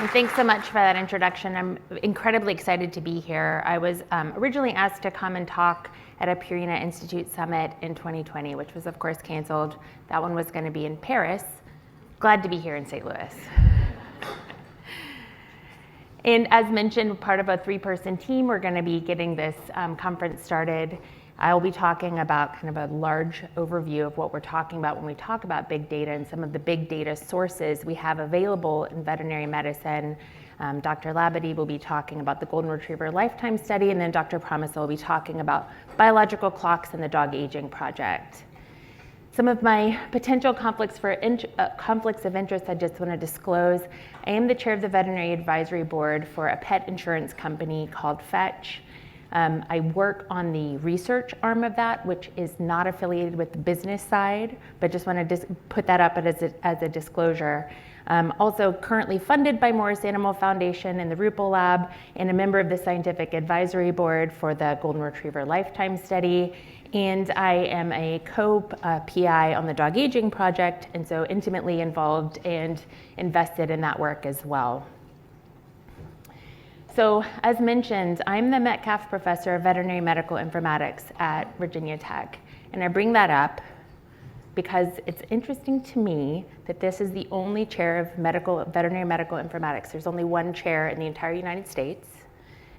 And thanks so much for that introduction. I'm incredibly excited to be here. I was originally asked to come and talk at a Purina Institute Summit in 2020, which was of course canceled. That one was going to be in Paris. Glad to be here in St. Louis. And as mentioned, part of a 3-person team, we're going to be getting this conference started. I'll be talking about kind of a large overview of what we're talking about when we talk about big data and some of the big data sources we have available in veterinary medicine. Dr. Labadie will be talking about the Golden Retriever Lifetime Study, and then Dr. Promislow will be talking about biological clocks and the Dog Aging Project. Some of my potential conflicts of interest I just want to disclose. I am the chair of the Veterinary Advisory Board for a pet insurance company called Fetch. I work on the research arm of that, which is not affiliated with the business side, but just want to put that up as a disclosure. Also currently funded by Morris Animal Foundation and the Ruple Lab, and a member of the Scientific Advisory Board for the Golden Retriever Lifetime Study. And I am a co-PI on the Dog Aging Project, and so intimately involved and invested in that work as well. So as mentioned, I'm the Metcalf Professor of Veterinary Medical Informatics at Virginia Tech. And I bring that up because it's interesting to me that this is the only chair of veterinary medical informatics. There's only one chair in the entire United States.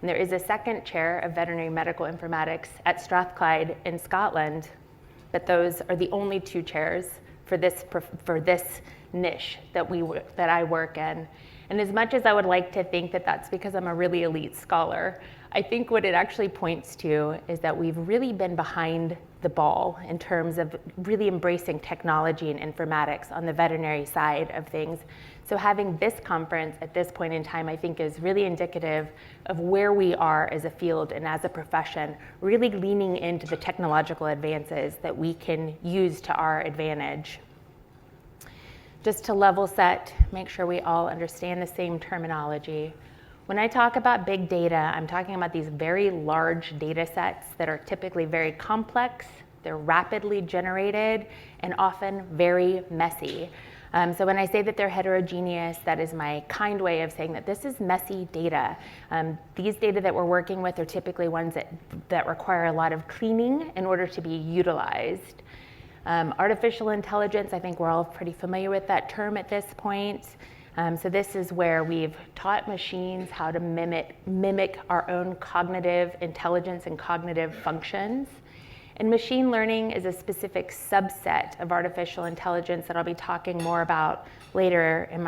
And there is a second chair of veterinary medical informatics at Strathclyde in Scotland, but those are the only 2 chairs for this niche that I work in. And as much as I would like to think that that's because I'm a really elite scholar, I think what it actually points to is that we've really been behind the ball in terms of really embracing technology and informatics on the veterinary side of things. So having this conference at this point in time, I think is really indicative of where we are as a field and as a profession, really leaning into the technological advances that we can use to our advantage. Just to level set, make sure we all understand the same terminology. When I talk about big data, I'm talking about these very large data sets that are typically very complex, they're rapidly generated, and often very messy. So when I say that they're heterogeneous, that is my kind way of saying that this is messy data. These data that we're working with are typically ones that require a lot of cleaning in order to be utilized. Artificial intelligence, I think we're all pretty familiar with that term at this point. So this is where we've taught machines how to mimic our own cognitive intelligence and cognitive functions. And machine learning is a specific subset of artificial intelligence that I'll be talking more about later in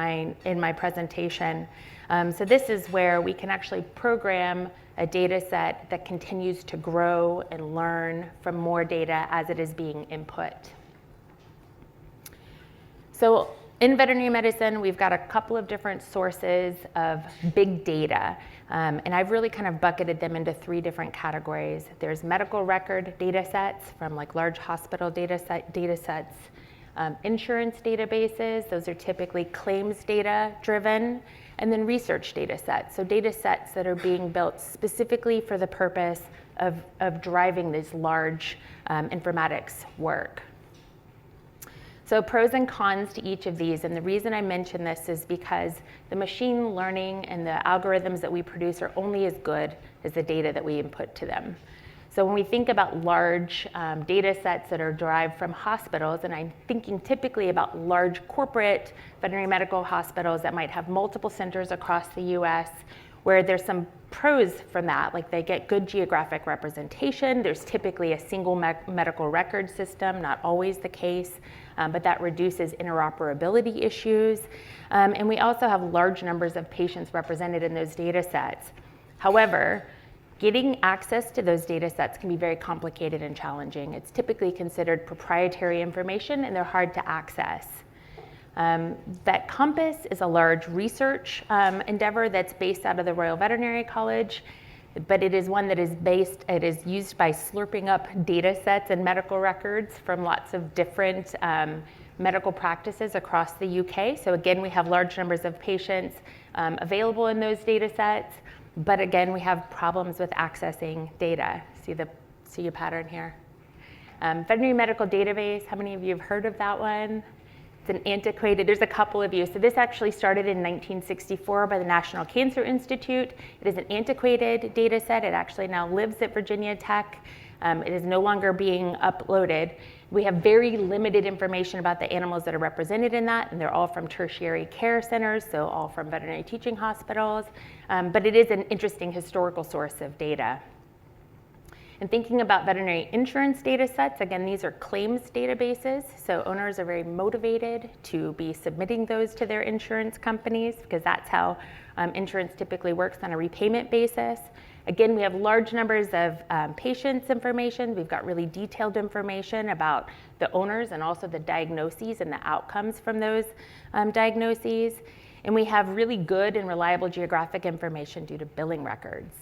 my presentation. So this is where we can actually program a data set that continues to grow and learn from more data as it is being input. So in veterinary medicine, we've got a couple of different sources of big data, and I've really kind of bucketed them into 3 different categories. There's medical record data sets from like large hospital data sets, insurance databases, those are typically claims data driven, and then research data sets, so data sets that are being built specifically for the purpose of driving this large informatics work. So pros and cons to each of these, and the reason I mention this is because the machine learning and the algorithms that we produce are only as good as the data that we input to them. So when we think about large data sets that are derived from hospitals, and I'm thinking typically about large corporate veterinary medical hospitals that might have multiple centers across the US, where there's some pros from that, like they get good geographic representation, there's typically a single medical record system, not always the case, but that reduces interoperability issues. And we also have large numbers of patients represented in those data sets. However, getting access to those data sets can be very complicated and challenging. It's typically considered proprietary information and they're hard to access. Vet Compass is a large research endeavor that's based out of the Royal Veterinary College, but it is one that is used by slurping up data sets and medical records from lots of different medical practices across the UK. So again, we have large numbers of patients available in those data sets, but again, we have problems with accessing data. See a pattern here. Veterinary Medical Database, how many of you have heard of that one? It's an antiquated, there's a couple of you. So this actually started in 1964 by the National Cancer Institute. It is an antiquated data set. It actually now lives at Virginia Tech. It is no longer being uploaded. We have very limited information about the animals that are represented in that, and they're all from tertiary care centers, so all from veterinary teaching hospitals. But it is an interesting historical source of data. And thinking about veterinary insurance data sets, again, these are claims databases, so owners are very motivated to be submitting those to their insurance companies because that's how insurance typically works on a repayment basis. Again, we have large numbers of patients' information. We've got really detailed information about the owners and also the diagnoses and the outcomes from those diagnoses. And we have really good and reliable geographic information due to billing records.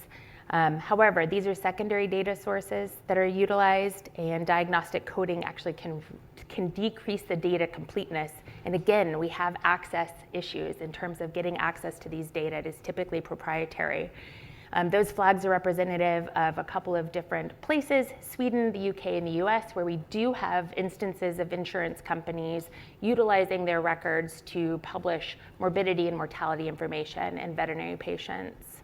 However, these are secondary data sources that are utilized, and diagnostic coding actually can decrease the data completeness. And again, we have access issues in terms of getting access to these data. It is typically proprietary. Those flags are representative of a couple of different places, Sweden, the UK, and the US, where we do have instances of insurance companies utilizing their records to publish morbidity and mortality information in veterinary patients.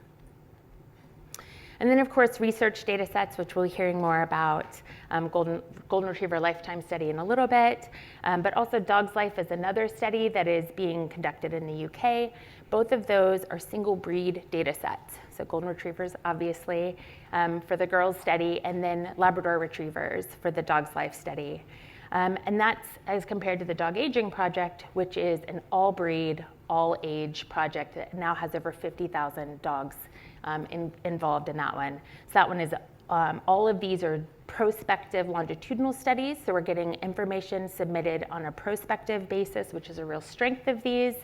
And then, of course, research data sets, which we'll be hearing more about, Golden Retriever Lifetime Study in a little bit, but also Dog's Life is another study that is being conducted in the UK. Both of those are single breed data sets. So Golden Retrievers, obviously, for the girls study, and then Labrador Retrievers for the Dog's Life study. And that's as compared to the Dog Aging Project, which is an all breed, all age project that now has over 50,000 dogs involved in that one. So that one is, all of these are prospective longitudinal studies. So we're getting information submitted on a prospective basis, which is a real strength of these.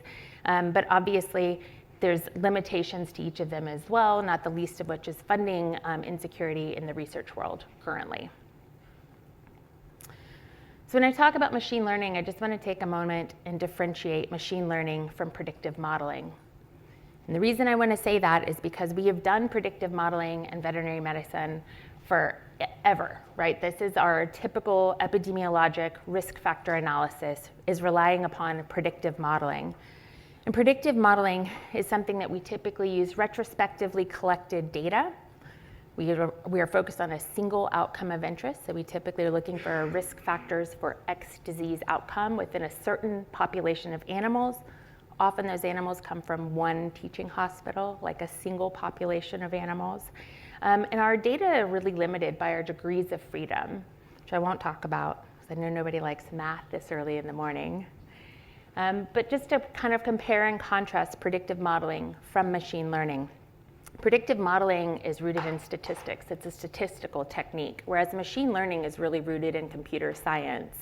But obviously, there's limitations to each of them as well, not the least of which is funding insecurity in the research world currently. So when I talk about machine learning, I just want to take a moment and differentiate machine learning from predictive modeling. And the reason I want to say that is because we have done predictive modeling in veterinary medicine forever, right? This is our typical epidemiologic risk factor analysis, is relying upon predictive modeling. And predictive modeling is something that we typically use retrospectively collected data. We are focused on a single outcome of interest, so we typically are looking for risk factors for X disease outcome within a certain population of animals. Often those animals come from one teaching hospital, like a single population of animals. And our data are really limited by our degrees of freedom, which I won't talk about, because I know nobody likes math this early in the morning. But just to kind of compare and contrast predictive modeling from machine learning. Predictive modeling is rooted in statistics. It's a statistical technique, whereas machine learning is really rooted in computer science.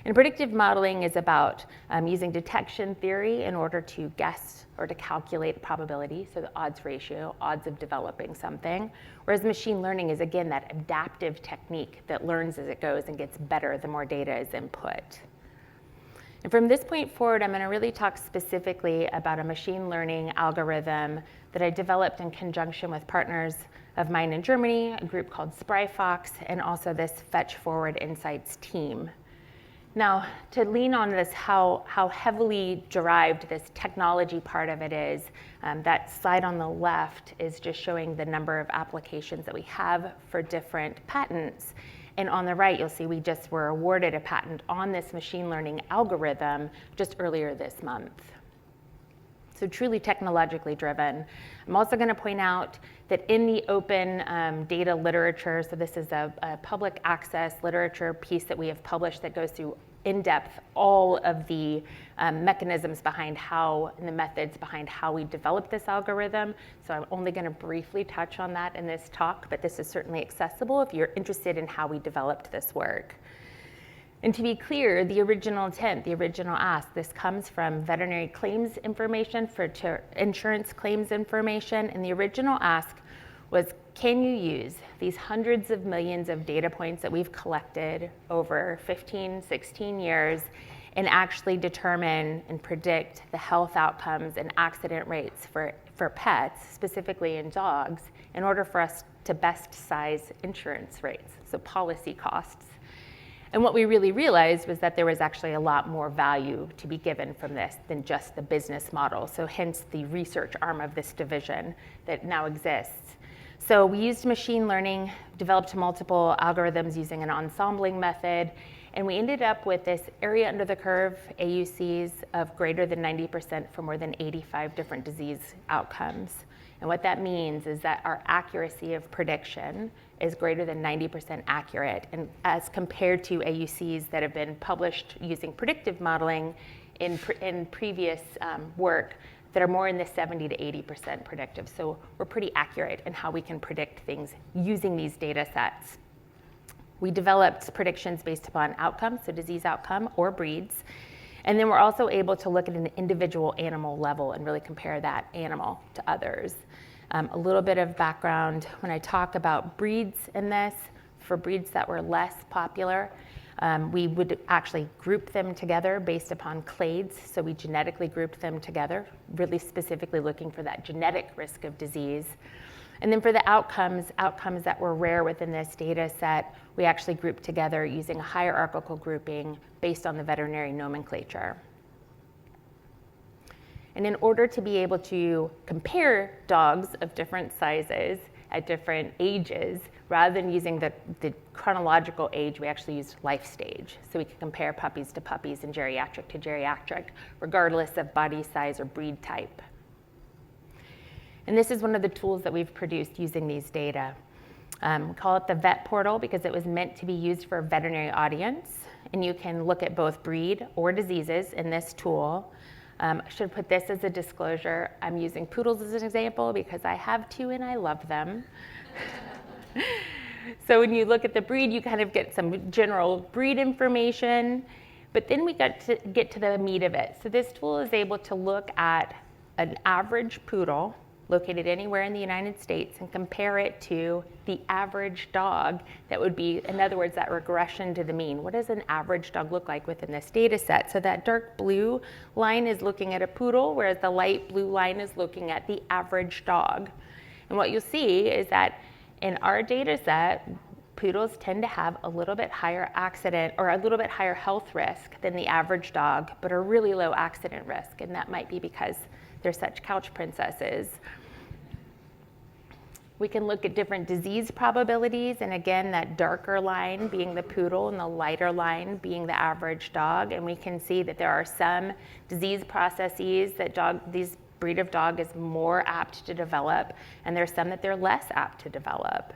And predictive modeling is about using detection theory in order to guess or to calculate probability, so the odds ratio, odds of developing something. Whereas machine learning is, again, that adaptive technique that learns as it goes and gets better the more data is input. And from this point forward, I'm going to really talk specifically about a machine learning algorithm that I developed in conjunction with partners of mine in Germany, a group called SpryFox, and also this Fetch Forward Insights team. Now, to lean on this, how heavily derived this technology part of it is, that slide on the left is just showing the number of applications that we have for different patents. And on the right, you'll see we just were awarded a patent on this machine learning algorithm just earlier this month. So truly technologically driven. I'm also going to point out that in the open data literature, so this is a public access literature piece that we have published that goes through in depth all of the mechanisms behind how and the methods behind how we developed this algorithm. So I'm only going to briefly touch on that in this talk, but this is certainly accessible if you're interested in how we developed this work. And to be clear, the original intent, the original ask, this comes from veterinary claims information for insurance claims information. And the original ask was, can you use these hundreds of millions of data points that we've collected over 15, 16 years and actually determine and predict the health outcomes and accident rates for pets, specifically in dogs, in order for us to best size insurance rates, so policy costs. And what we really realized was that there was actually a lot more value to be given from this than just the business model. So hence the research arm of this division that now exists. So we used machine learning, developed multiple algorithms using an ensembling method, and we ended up with this area under the curve AUCs of greater than 90% for more than 85 different disease outcomes. And what that means is that our accuracy of prediction is greater than 90% accurate, and as compared to AUCs that have been published using predictive modeling in previous work that are more in the 70 to 80% predictive. So we're pretty accurate in how we can predict things using these data sets. We developed predictions based upon outcomes, so disease outcome or breeds. And then we're also able to look at an individual animal level and really compare that animal to others. A little bit of background when I talk about breeds in this, for breeds that were less popular, we would actually group them together based upon clades. So we genetically grouped them together, really specifically looking for that genetic risk of disease. And then for the outcomes that were rare within this data set, we actually grouped together using a hierarchical grouping based on the veterinary nomenclature. And in order to be able to compare dogs of different sizes at different ages, rather than using the chronological age, we actually used life stage. So we could compare puppies to puppies and geriatric to geriatric, regardless of body size or breed type. And this is one of the tools that we've produced using these data. We call it the Vet Portal because it was meant to be used for a veterinary audience. And you can look at both breed or diseases in this tool. I should put this as a disclosure. I'm using poodles as an example because I have two and I love them. So when you look at the breed, you kind of get some general breed information. But then we got to get to the meat of it. So this tool is able to look at an average poodle located anywhere in the United States and compare it to the average dog that would be, in other words, that regression to the mean. What does an average dog look like within this data set? So that dark blue line is looking at a poodle, whereas the light blue line is looking at the average dog. And what you'll see is that in our data set, poodles tend to have a little bit higher accident or a little bit higher health risk than the average dog, but a really low accident risk. And that might be because they're such couch princesses. We can look at different disease probabilities, and again, that darker line being the poodle and the lighter line being the average dog. And we can see that there are some disease processes that this breed of dog is more apt to develop, and there's some that they're less apt to develop.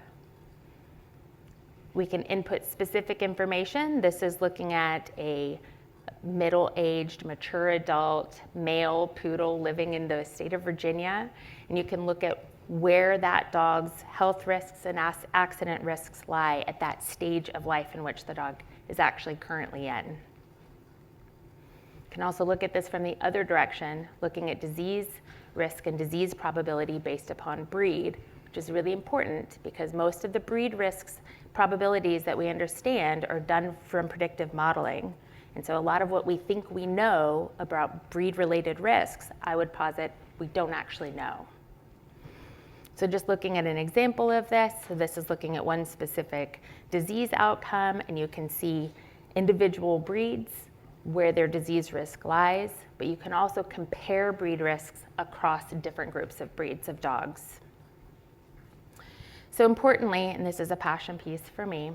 We can input specific information. This is looking at a middle-aged, mature adult, male poodle living in the state of Virginia. And you can look at where that dog's health risks and accident risks lie at that stage of life in which the dog is actually currently in. You can also look at this from the other direction, looking at disease risk and disease probability based upon breed, which is really important because most of the breed risks probabilities that we understand are done from predictive modeling. And so a lot of what we think we know about breed-related risks, I would posit we don't actually know. So just looking at an example of this, so this is looking at one specific disease outcome, and you can see individual breeds where their disease risk lies, but you can also compare breed risks across different groups of breeds of dogs. So importantly, and this is a passion piece for me,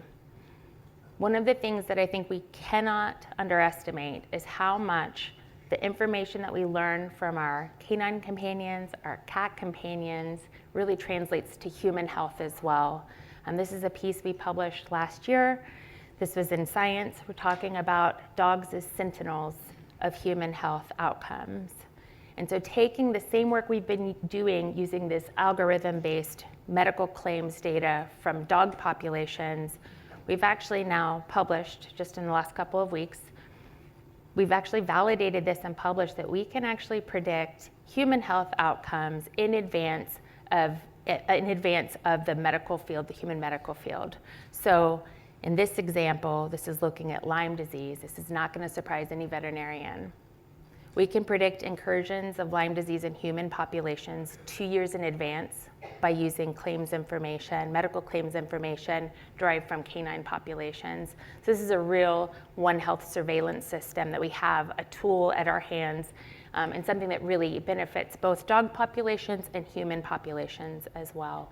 one of the things that I think we cannot underestimate is how much the information that we learn from our canine companions, our cat companions, really translates to human health as well. This is a piece we published last year. This was in Science. We're talking about dogs as sentinels of human health outcomes. And so taking the same work we've been doing using this algorithm-based medical claims data from dog populations, we've actually now published, just in the last couple of weeks, we've actually validated this and published that we can actually predict human health outcomes in advance of the medical field, the human medical field. So in this example, this is looking at Lyme disease. This is not going to surprise any veterinarian. We can predict incursions of Lyme disease in human populations 2 years in advance by using claims information, medical claims information derived from canine populations. So this is a real One Health surveillance system that we have, a tool at our hands, and something that really benefits both dog populations and human populations as well.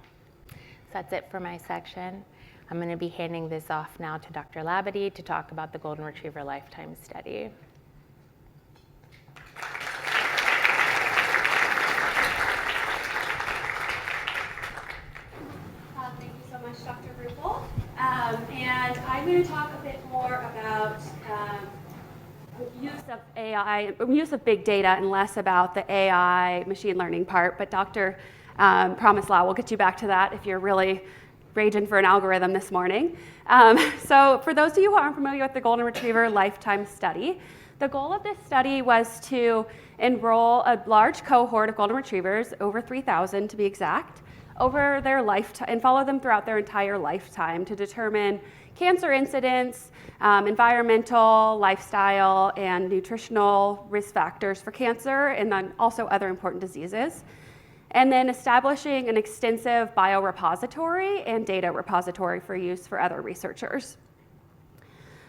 So that's it for my section. I'm going to be handing this off now to Dr. Labadie to talk about the Golden Retriever Lifetime Study. Thank you so much, Dr. Ruple. And I'm going to talk a bit more about use of AI, use of big data, and less about the AI machine learning part. But Dr. Promislow will get you back to that if you're really raging for an algorithm this morning. So for those of you who aren't familiar with the Golden Retriever Lifetime Study, the goal of this study was to enroll a large cohort of Golden Retrievers, over 3,000 to be exact, over their lifetime, and follow them throughout their entire lifetime to determine cancer incidence, environmental, lifestyle, and nutritional risk factors for cancer, and then also other important diseases. And then establishing an extensive biorepository and data repository for use for other researchers.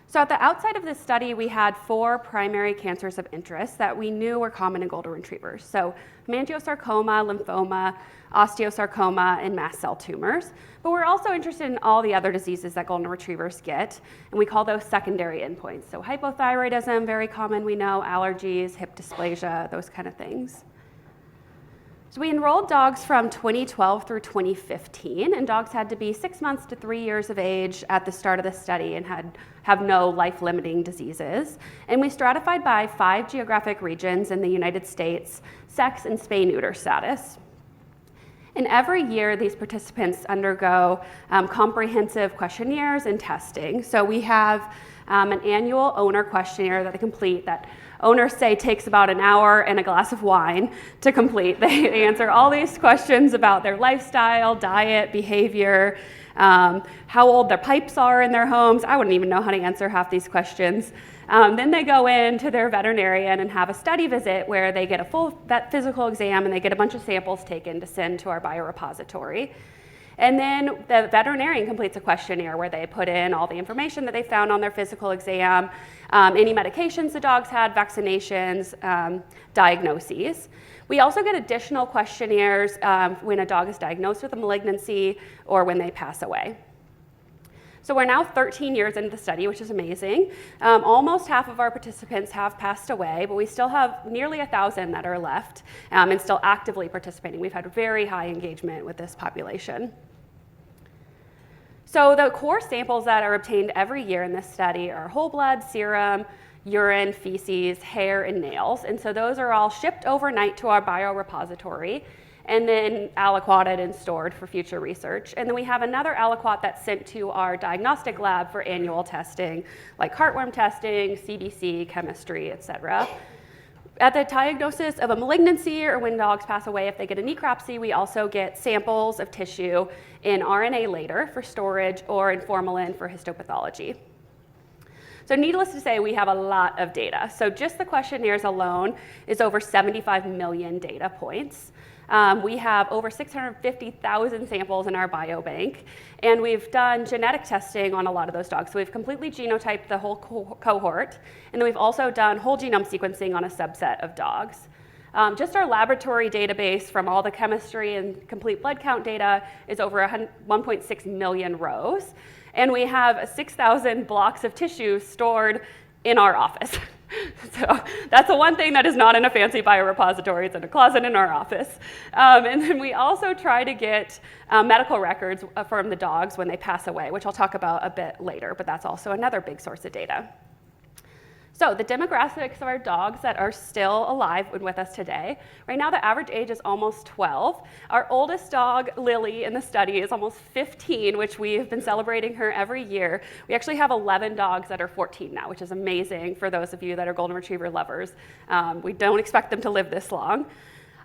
So at the outside of this study, we had 4 primary cancers of interest that we knew were common in Golden Retrievers. So hemangiosarcoma, lymphoma, osteosarcoma, and mast cell tumors. But we're also interested in all the other diseases that Golden Retrievers get, and we call those secondary endpoints. So hypothyroidism, very common, we know, allergies, hip dysplasia, those kind of things. So we enrolled dogs from 2012 through 2015, and dogs had to be 6 months to 3 years of age at the start of the study and have no life-limiting diseases. And we stratified by 5 geographic regions in the United States, sex and spay-neuter status. And every year, these participants undergo comprehensive questionnaires and testing. So we have an annual owner questionnaire that they complete that owners say takes about an hour and a glass of wine to complete. They answer all these questions about their lifestyle, diet, behavior, how old their pipes are in their homes. I wouldn't even know how to answer half these questions. Then they go in to their veterinarian and have a study visit where they get a full physical exam and they get a bunch of samples taken to send to our biorepository. And then the veterinarian completes a questionnaire where they put in all the information that they found on their physical exam, any medications the dogs had, vaccinations, diagnoses. We also get additional questionnaires when a dog is diagnosed with a malignancy or when they pass away. So we're now 13 years into the study, which is amazing. Almost half of our participants have passed away, but we still have nearly 1,000 that are left and still actively participating. We've had very high engagement with this population. So the core samples that are obtained every year in this study are whole blood, serum, urine, feces, hair, and nails. And so those are all shipped overnight to our biorepository and then aliquoted and stored for future research. And then we have another aliquot that's sent to our diagnostic lab for annual testing, like heartworm testing, CBC, chemistry, et cetera. At the diagnosis of a malignancy or when dogs pass away, if they get a necropsy, we also get samples of tissue in RNA later for storage or in formalin for histopathology. So needless to say, we have a lot of data. So just the questionnaires alone is over 75 million data points. We have over 650,000 samples in our biobank, and we've done genetic testing on a lot of those dogs. So we've completely genotyped the whole cohort, and then we've also done whole genome sequencing on a subset of dogs. Just our laboratory database from all the chemistry and complete blood count data is over 1.6 million rows, and we have 6,000 blocks of tissue stored in our office. So that's the one thing that is not in a fancy biorepository. It's in a closet in our office. And then we also try to get medical records from the dogs when they pass away, which I'll talk about a bit later, but that's also another big source of data. So the demographics of our dogs that are still alive and with us today. Right now, the average age is almost 12. Our oldest dog, Lily, in the study is almost 15, which we have been celebrating her every year. We actually have 11 dogs that are 14 now, which is amazing for those of you that are Golden Retriever lovers. We don't expect them to live this long.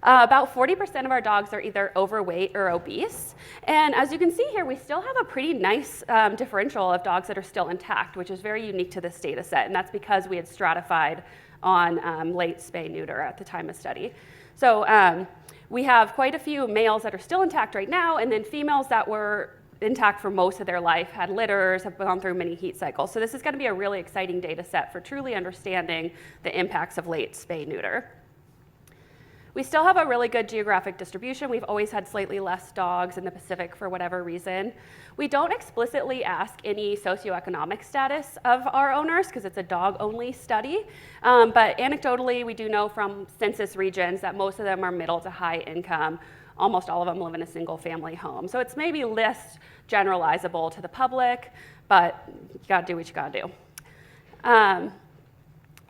About 40% of our dogs are either overweight or obese. And as you can see here, we still have a pretty nice differential of dogs that are still intact, which is very unique to this data set. And that's because we had stratified on late spay neuter at the time of study. So we have quite a few males that are still intact right now, and then females that were intact for most of their life, had litters, have gone through many heat cycles. So this is going to be a really exciting data set for truly understanding the impacts of late spay neuter. We still have a really good geographic distribution. We've always had slightly less dogs in the Pacific for whatever reason. We don't explicitly ask any socioeconomic status of our owners because it's a dog-only study. But anecdotally, we do know from census regions that most of them are middle to high income. Almost all of them live in a single family home. So it's maybe less generalizable to the public, but you gotta do what you gotta do.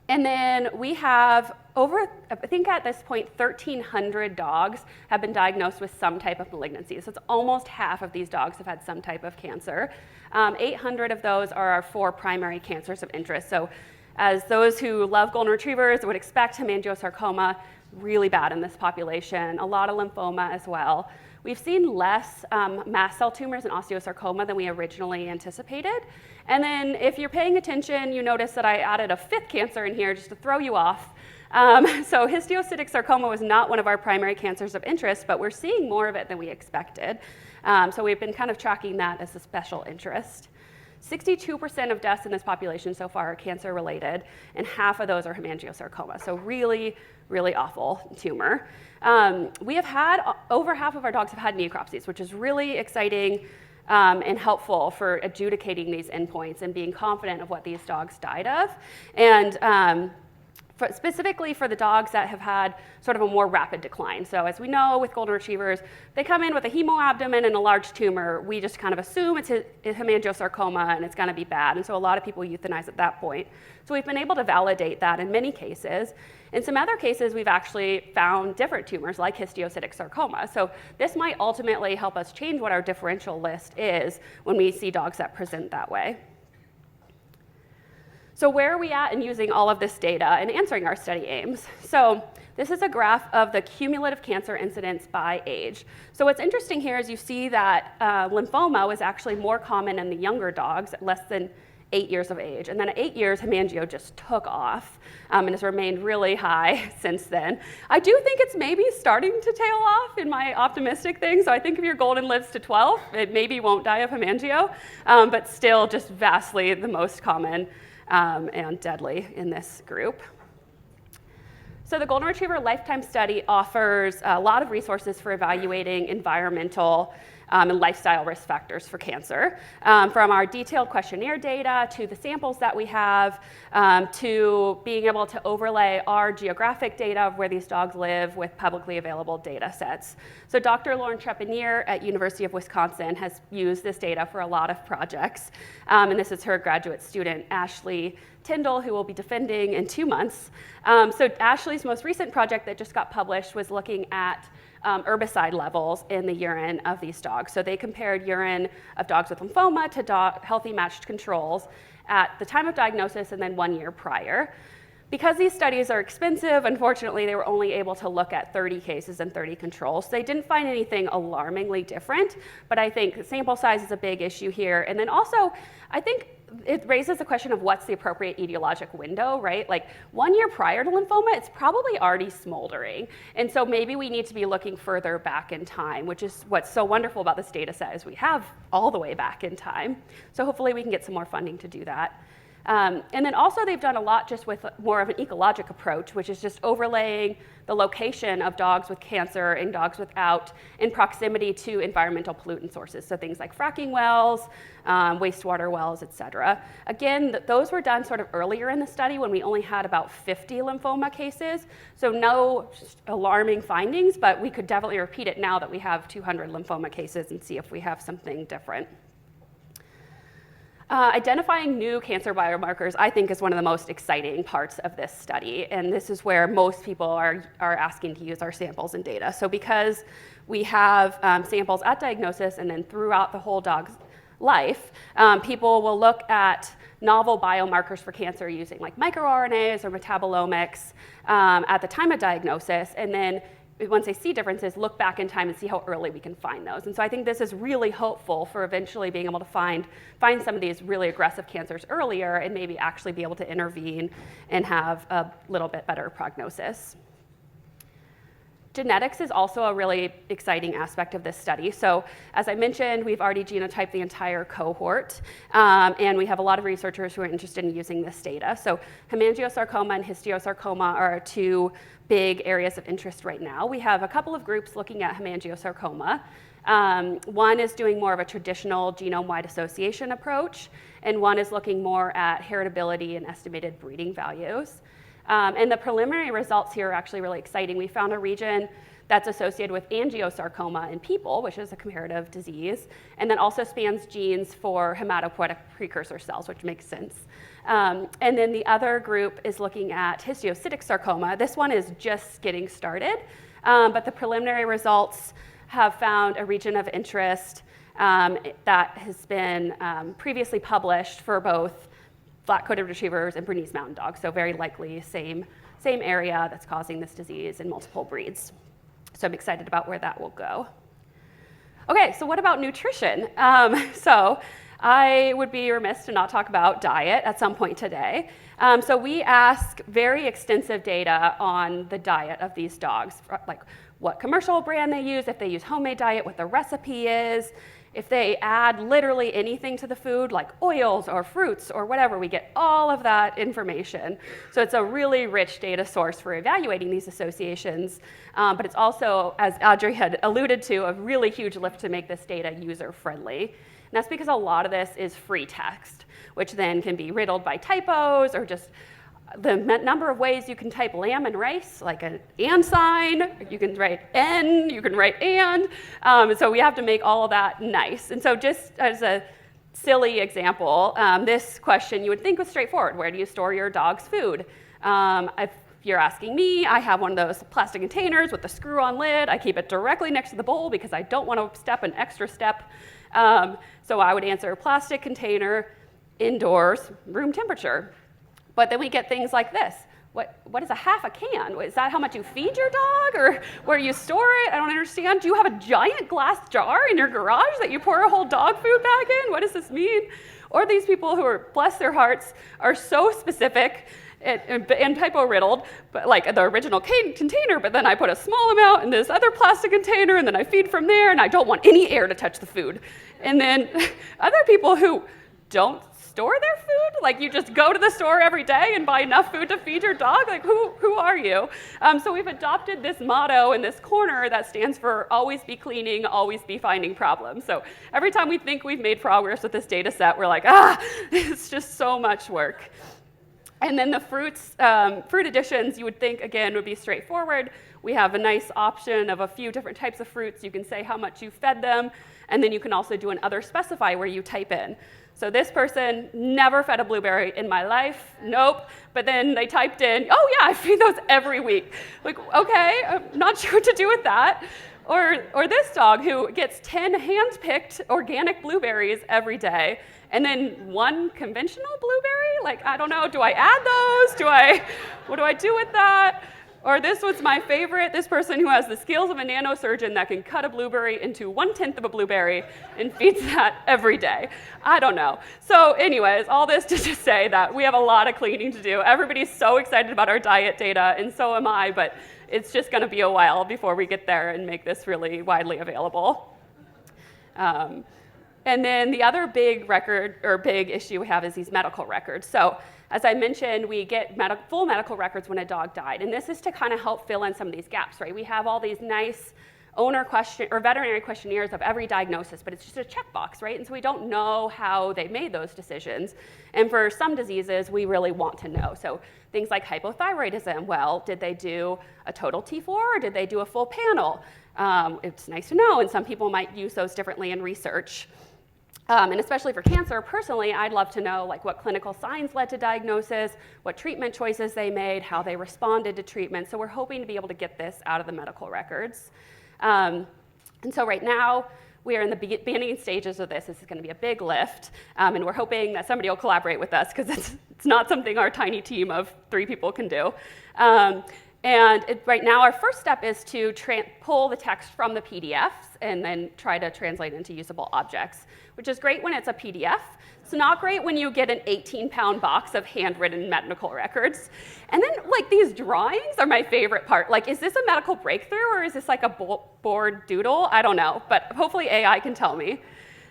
And then we have over, I think at this point, 1,300 dogs have been diagnosed with some type of malignancy. So it's almost half of these dogs have had some type of cancer. 800 of those are our 4 primary cancers of interest. So as those who love golden retrievers would expect, hemangiosarcoma, really bad in this population, a lot of lymphoma as well. We've seen less mast cell tumors and osteosarcoma than we originally anticipated. And then if you're paying attention, you notice that I added a 5th cancer in here just to throw you off. So histiocytic sarcoma was not one of our primary cancers of interest, but we're seeing more of it than we expected. So we've been kind of tracking that as a special interest. 62% of deaths in this population so far are cancer related, and half of those are hemangiosarcoma. So really, really awful tumor. We have had, over half of our dogs have had necropsies, which is really exciting and helpful for adjudicating these endpoints and being confident of what these dogs died of. And specifically for the dogs that have had sort of a more rapid decline. So as we know with golden retrievers, they come in with a hemoabdomen and a large tumor. We just kind of assume it's hemangiosarcoma and it's going to be bad. And so a lot of people euthanize at that point. So we've been able to validate that in many cases. In some other cases, we've actually found different tumors like histiocytic sarcoma. So this might ultimately help us change what our differential list is when we see dogs that present that way. So where are we at in using all of this data and answering our study aims? So this is a graph of the cumulative cancer incidence by age. So what's interesting here is you see that lymphoma was actually more common in the younger dogs at less than 8 years of age. And then at 8 years, hemangio just took off and has remained really high since then. I do think it's maybe starting to tail off in my optimistic thing. So I think if your golden lives to 12, it maybe won't die of hemangio, but still just vastly the most common and deadly in this group. So the Golden Retriever Lifetime Study offers a lot of resources for evaluating environmental and lifestyle risk factors for cancer, from our detailed questionnaire data to the samples that we have, to being able to overlay our geographic data of where these dogs live with publicly available data sets. So Dr. Lauren Trepanier at University of Wisconsin has used this data for a lot of projects, and this is her graduate student, Ashley Tyndall, who will be defending in 2 months. So Ashley's most recent project that just got published was looking at herbicide levels in the urine of these dogs. So they compared urine of dogs with lymphoma to healthy matched controls at the time of diagnosis and then 1 year prior. Because these studies are expensive, unfortunately, they were only able to look at 30 cases and 30 controls. They didn't find anything alarmingly different, but I think the sample size is a big issue here. And then also, I think it raises the question of what's the appropriate etiologic window, right? Like 1 year prior to lymphoma, it's probably already smoldering. And so maybe we need to be looking further back in time, which is what's so wonderful about this data set is we have all the way back in time. So hopefully we can get some more funding to do that. And then also they've done a lot just with more of an ecologic approach, which is just overlaying the location of dogs with cancer and dogs without in proximity to environmental pollutant sources. So things like fracking wells, wastewater wells, et cetera. Again, those were done sort of earlier in the study when we only had about 50 lymphoma cases. So no alarming findings, but we could definitely repeat it now that we have 200 lymphoma cases and see if we have something different. Identifying new cancer biomarkers, I think, is one of the most exciting parts of this study, and this is where most people are asking to use our samples and data. So because we have samples at diagnosis and then throughout the whole dog's life, people will look at novel biomarkers for cancer using like microRNAs or metabolomics at the time of diagnosis, and then once they see differences, look back in time and see how early we can find those. And so I think this is really hopeful for eventually being able to find some of these really aggressive cancers earlier and maybe actually be able to intervene and have a little bit better prognosis. Genetics is also a really exciting aspect of this study. So as I mentioned, we've already genotyped the entire cohort, and we have a lot of researchers who are interested in using this data. So hemangiosarcoma and histiocytoma are two big areas of interest right now. We have a couple of groups looking at hemangiosarcoma. One is doing more of a traditional genome-wide association approach, and one is looking more at heritability and estimated breeding values. And the preliminary results here are actually really exciting. We found a region that's associated with angiosarcoma in people, which is a comparative disease, and then also spans genes for hematopoietic precursor cells, which makes sense. And then the other group is looking at histiocytic sarcoma. This one is just getting started, but the preliminary results have found a region of interest that has been previously published for both flat-coated retrievers and Bernese Mountain Dogs, so very likely same area that's causing this disease in multiple breeds. So I'm excited about where that will go. Okay, so what about nutrition? So I would be remiss to not talk about diet at some point today. So we ask very extensive data on the diet of these dogs, like what commercial brand they use, if they use homemade diet, what the recipe is. If they add literally anything to the food, like oils or fruits or whatever, we get all of that information. So it's a really rich data source for evaluating these associations, but it's also, as Audrey had alluded to, a really huge lift to make this data user-friendly. And that's because a lot of this is free text, which then can be riddled by typos or just the number of ways you can type lamb and rice, like an and sign, you can write N, you can write and. So we have to make all of that nice. And so just as a silly example, this question you would think was straightforward. Where do you store your dog's food? If you're asking me, I have one of those plastic containers with the screw-on lid. I keep it directly next to the bowl because I don't want to step an extra step. So I would answer plastic container, indoors, room temperature. But then we get things like this. What is a half a can? Is that how much you feed your dog or where you store it? I don't understand. Do you have a giant glass jar in your garage that you pour a whole dog food bag in? What does this mean? Or these people who are, bless their hearts, are so specific and typo-riddled, but like the original container, but then I put a small amount in this other plastic container, and then I feed from there, and I don't want any air to touch the food. And then other people who don't store their food? Like you just go to the store every day and buy enough food to feed your dog? Like who are you? So we've adopted this motto in this corner that stands for always be cleaning, always be finding problems. So every time we think we've made progress with this data set, we're like, it's just so much work. And then the fruit additions, you would think, again, would be straightforward. We have a nice option of a few different types of fruits. You can say how much you fed them, and then you can also do an other specify where you type in. So this person never fed a blueberry in my life, nope. But then they typed in, oh yeah, I feed those every week. Like, okay, I'm not sure what to do with that. Or this dog who gets 10 hand-picked organic blueberries every day, and then one conventional blueberry? Like, I don't know, do I add those? What do I do with that? Or this was my favorite, this person who has the skills of a nanosurgeon that can cut a blueberry into 1/10 of a blueberry and feeds that every day. I don't know. So anyways, all this to just say that we have a lot of cleaning to do. Everybody's so excited about our diet data, and so am I, but it's just gonna be a while before we get there and make this really widely available. And then the other big big issue we have is these medical records. So as I mentioned, we get full medical records when a dog died, and this is to kind of help fill in some of these gaps, right? We have all these nice veterinary questionnaires of every diagnosis, but it's just a checkbox, right? And so we don't know how they made those decisions. And for some diseases, we really want to know. So things like hypothyroidism, well, did they do a total T4 or did they do a full panel? It's nice to know, and some people might use those differently in research. And especially for cancer, personally, I'd love to know like what clinical signs led to diagnosis, what treatment choices they made, how they responded to treatment. So we're hoping to be able to get this out of the medical records. And so right now, we are in the beginning stages of this. This is going to be a big lift, and we're hoping that somebody will collaborate with us because it's not something our tiny team of 3 people can do. And right now, our first step is to pull the text from the PDFs and then try to translate it into usable objects, which is great when it's a PDF. It's not great when you get an 18-pound box of handwritten medical records. And then, like, these drawings are my favorite part. Like, is this a medical breakthrough, or is this like a board doodle? I don't know, but hopefully AI can tell me.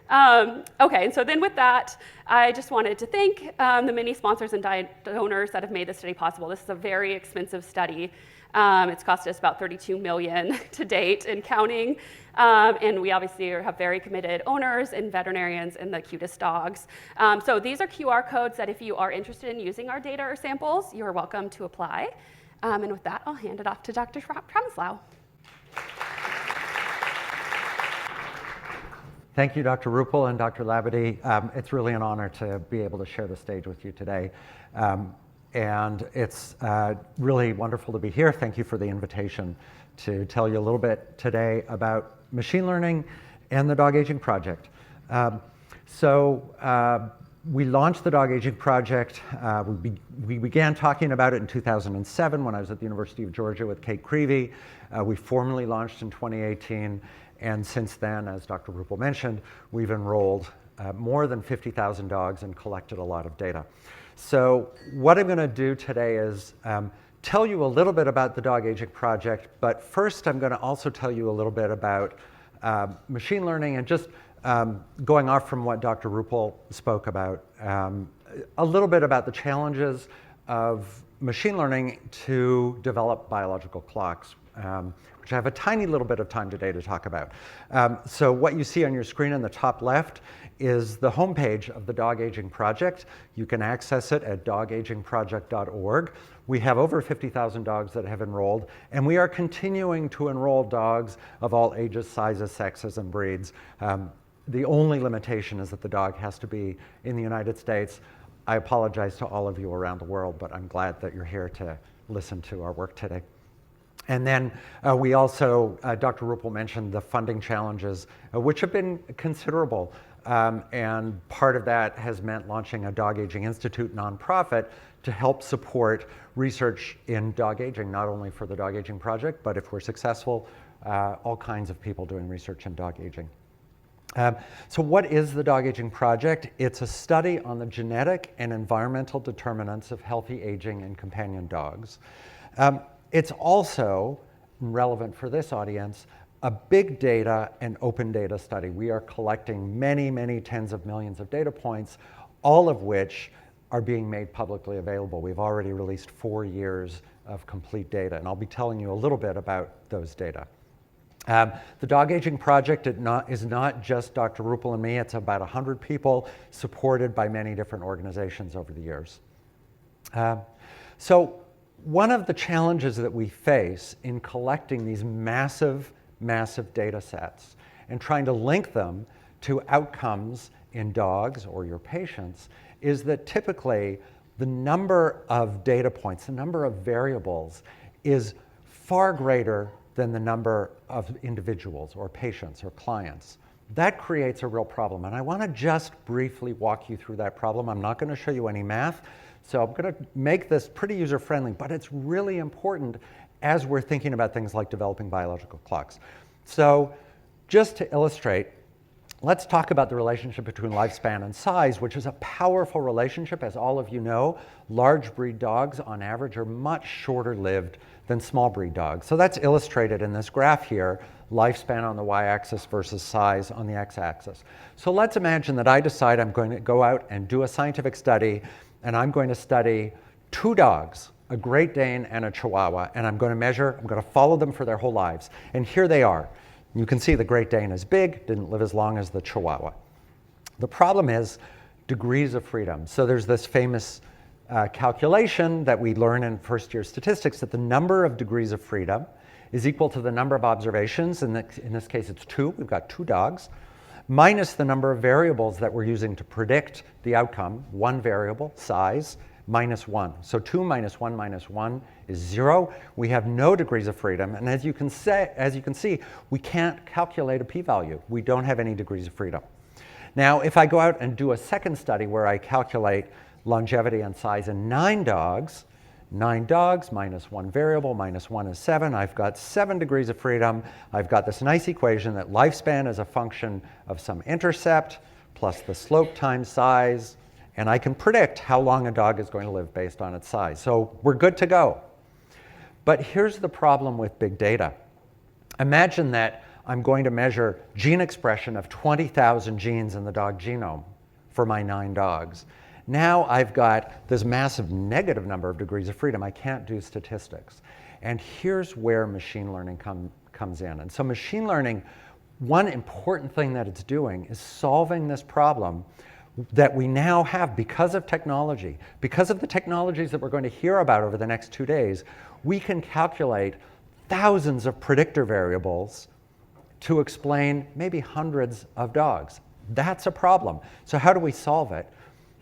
Okay, and so then with that, I just wanted to thank the many sponsors and donors that have made this study possible. This is a very expensive study. It's cost us about $32 million to date and counting. And we obviously have very committed owners and veterinarians and the cutest dogs. So these are QR codes that if you are interested in using our data or samples, you're welcome to apply. And with that, I'll hand it off to Dr. Promislow. Thank you, Dr. Ruple and Dr. Labadie. It's really an honor to be able to share the stage with you today. And it's really wonderful to be here. Thank you for the invitation to tell you a little bit today about machine learning and the Dog Aging Project. We launched the Dog Aging Project. We began talking about it in 2007 when I was at the University of Georgia with Kate Creevy. We formally launched in 2018. And since then, as Dr. Ruple mentioned, we've enrolled more than 50,000 dogs and collected a lot of data. So what I'm going to do today is tell you a little bit about the Dog Aging Project, but first I'm going to also tell you a little bit about machine learning and just going off from what Dr. Ruple spoke about, a little bit about the challenges of machine learning to develop biological clocks, which I have a tiny little bit of time today to talk about. So what you see on your screen in the top left is the homepage of the Dog Aging Project. You can access it at dogagingproject.org. We have over 50,000 dogs that have enrolled, and we are continuing to enroll dogs of all ages, sizes, sexes, and breeds. The only limitation is that the dog has to be in the United States. I apologize to all of you around the world, but I'm glad that you're here to listen to our work today. And then we also, Dr. Ruple mentioned the funding challenges, which have been considerable. And part of that has meant launching a Dog Aging Institute nonprofit to help support research in dog aging, not only for the Dog Aging Project, but if we're successful, all kinds of people doing research in dog aging. So what is the Dog Aging Project? It's a study on the genetic and environmental determinants of healthy aging in companion dogs. It's also relevant for this audience, a big data and open data study. We are collecting many, many tens of millions of data points, all of which are being made publicly available. We've already released 4 years of complete data, and I'll be telling you a little bit about those data. The Dog Aging Project is not just Dr. Ruple and me. It's about 100 people supported by many different organizations over the years. So one of the challenges that we face in collecting these massive, massive data sets and trying to link them to outcomes in dogs or your patients is that typically the number of data points, the number of variables is far greater than the number of individuals or patients or clients. That creates a real problem, and I want to just briefly walk you through that problem. I'm not going to show you any math, so I'm going to make this pretty user-friendly, but it's really important as we're thinking about things like developing biological clocks. So just to illustrate, let's talk about the relationship between lifespan and size, which is a powerful relationship. As all of you know, large breed dogs on average are much shorter lived than small breed dogs. So that's illustrated in this graph here, lifespan on the y-axis versus size on the x-axis. So let's imagine that I decide I'm going to go out and do a scientific study, and I'm going to study 2 dogs, a Great Dane and a Chihuahua, and I'm going to follow them for their whole lives. And here they are. You can see the Great Dane is big, didn't live as long as the Chihuahua. The problem is degrees of freedom. So there's this famous calculation that we learn in first-year statistics that the number of degrees of freedom is equal to the number of observations. In this case, it's 2. We've got 2 dogs, minus the number of variables that we're using to predict the outcome, 1 variable, size, minus 1. So 2 minus 1 minus 1 is 0. We have no degrees of freedom. And as you can see, we can't calculate a p-value. We don't have any degrees of freedom. Now, if I go out and do a second study where I calculate longevity and size in 9 dogs, 9 dogs minus 1 variable minus 1 is 7. I've got 7 degrees of freedom. I've got this nice equation that lifespan is a function of some intercept plus the slope times size, and I can predict how long a dog is going to live based on its size. So we're good to go. But here's the problem with big data. Imagine that I'm going to measure gene expression of 20,000 genes in the dog genome for my 9 dogs. Now I've got this massive negative number of degrees of freedom. I can't do statistics. And here's where machine learning comes in. And so machine learning, one important thing that it's doing is solving this problem that we now have because of technology. Because of the technologies that we're going to hear about over the next 2 days, we can calculate thousands of predictor variables to explain maybe hundreds of dogs. That's a problem. So how do we solve it?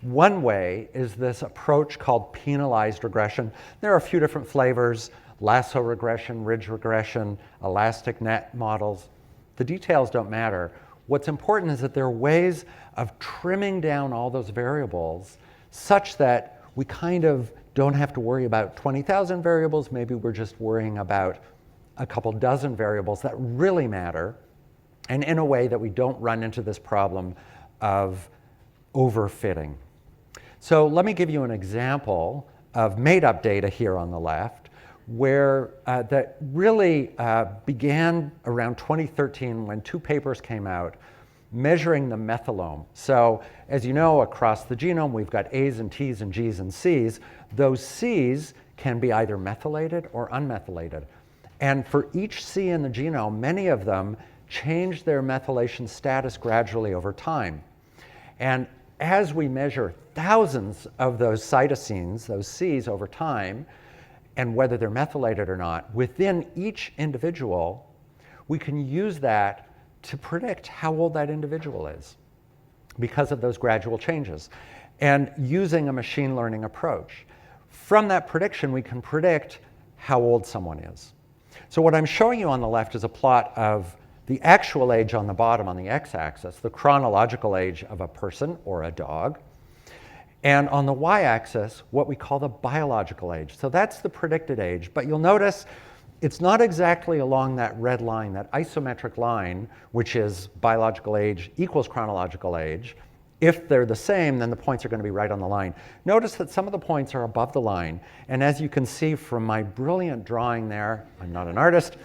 One way is this approach called penalized regression. There are a few different flavors: lasso regression, ridge regression, elastic net models. The details don't matter. What's important is that there are ways of trimming down all those variables such that we kind of don't have to worry about 20,000 variables. Maybe we're just worrying about a couple dozen variables that really matter, and in a way that we don't run into this problem of overfitting. So let me give you an example of made-up data here on the left, where that really began around 2013 when 2 papers came out measuring the methylome. So as you know, across the genome, we've got A's and T's and G's and C's. Those C's can be either methylated or unmethylated. And for each C in the genome, many of them change their methylation status gradually over time. And as we measure thousands of those cytosines, those Cs, over time, and whether they're methylated or not, within each individual, we can use that to predict how old that individual is because of those gradual changes. And using a machine learning approach, from that prediction, we can predict how old someone is. So what I'm showing you on the left is a plot of the actual age on the bottom on the x-axis, the chronological age of a person or a dog, and on the y-axis, what we call the biological age. So that's the predicted age, but you'll notice it's not exactly along that red line, that isometric line, which is biological age equals chronological age. If they're the same, then the points are going to be right on the line. Notice that some of the points are above the line, and as you can see from my brilliant drawing there, I'm not an artist,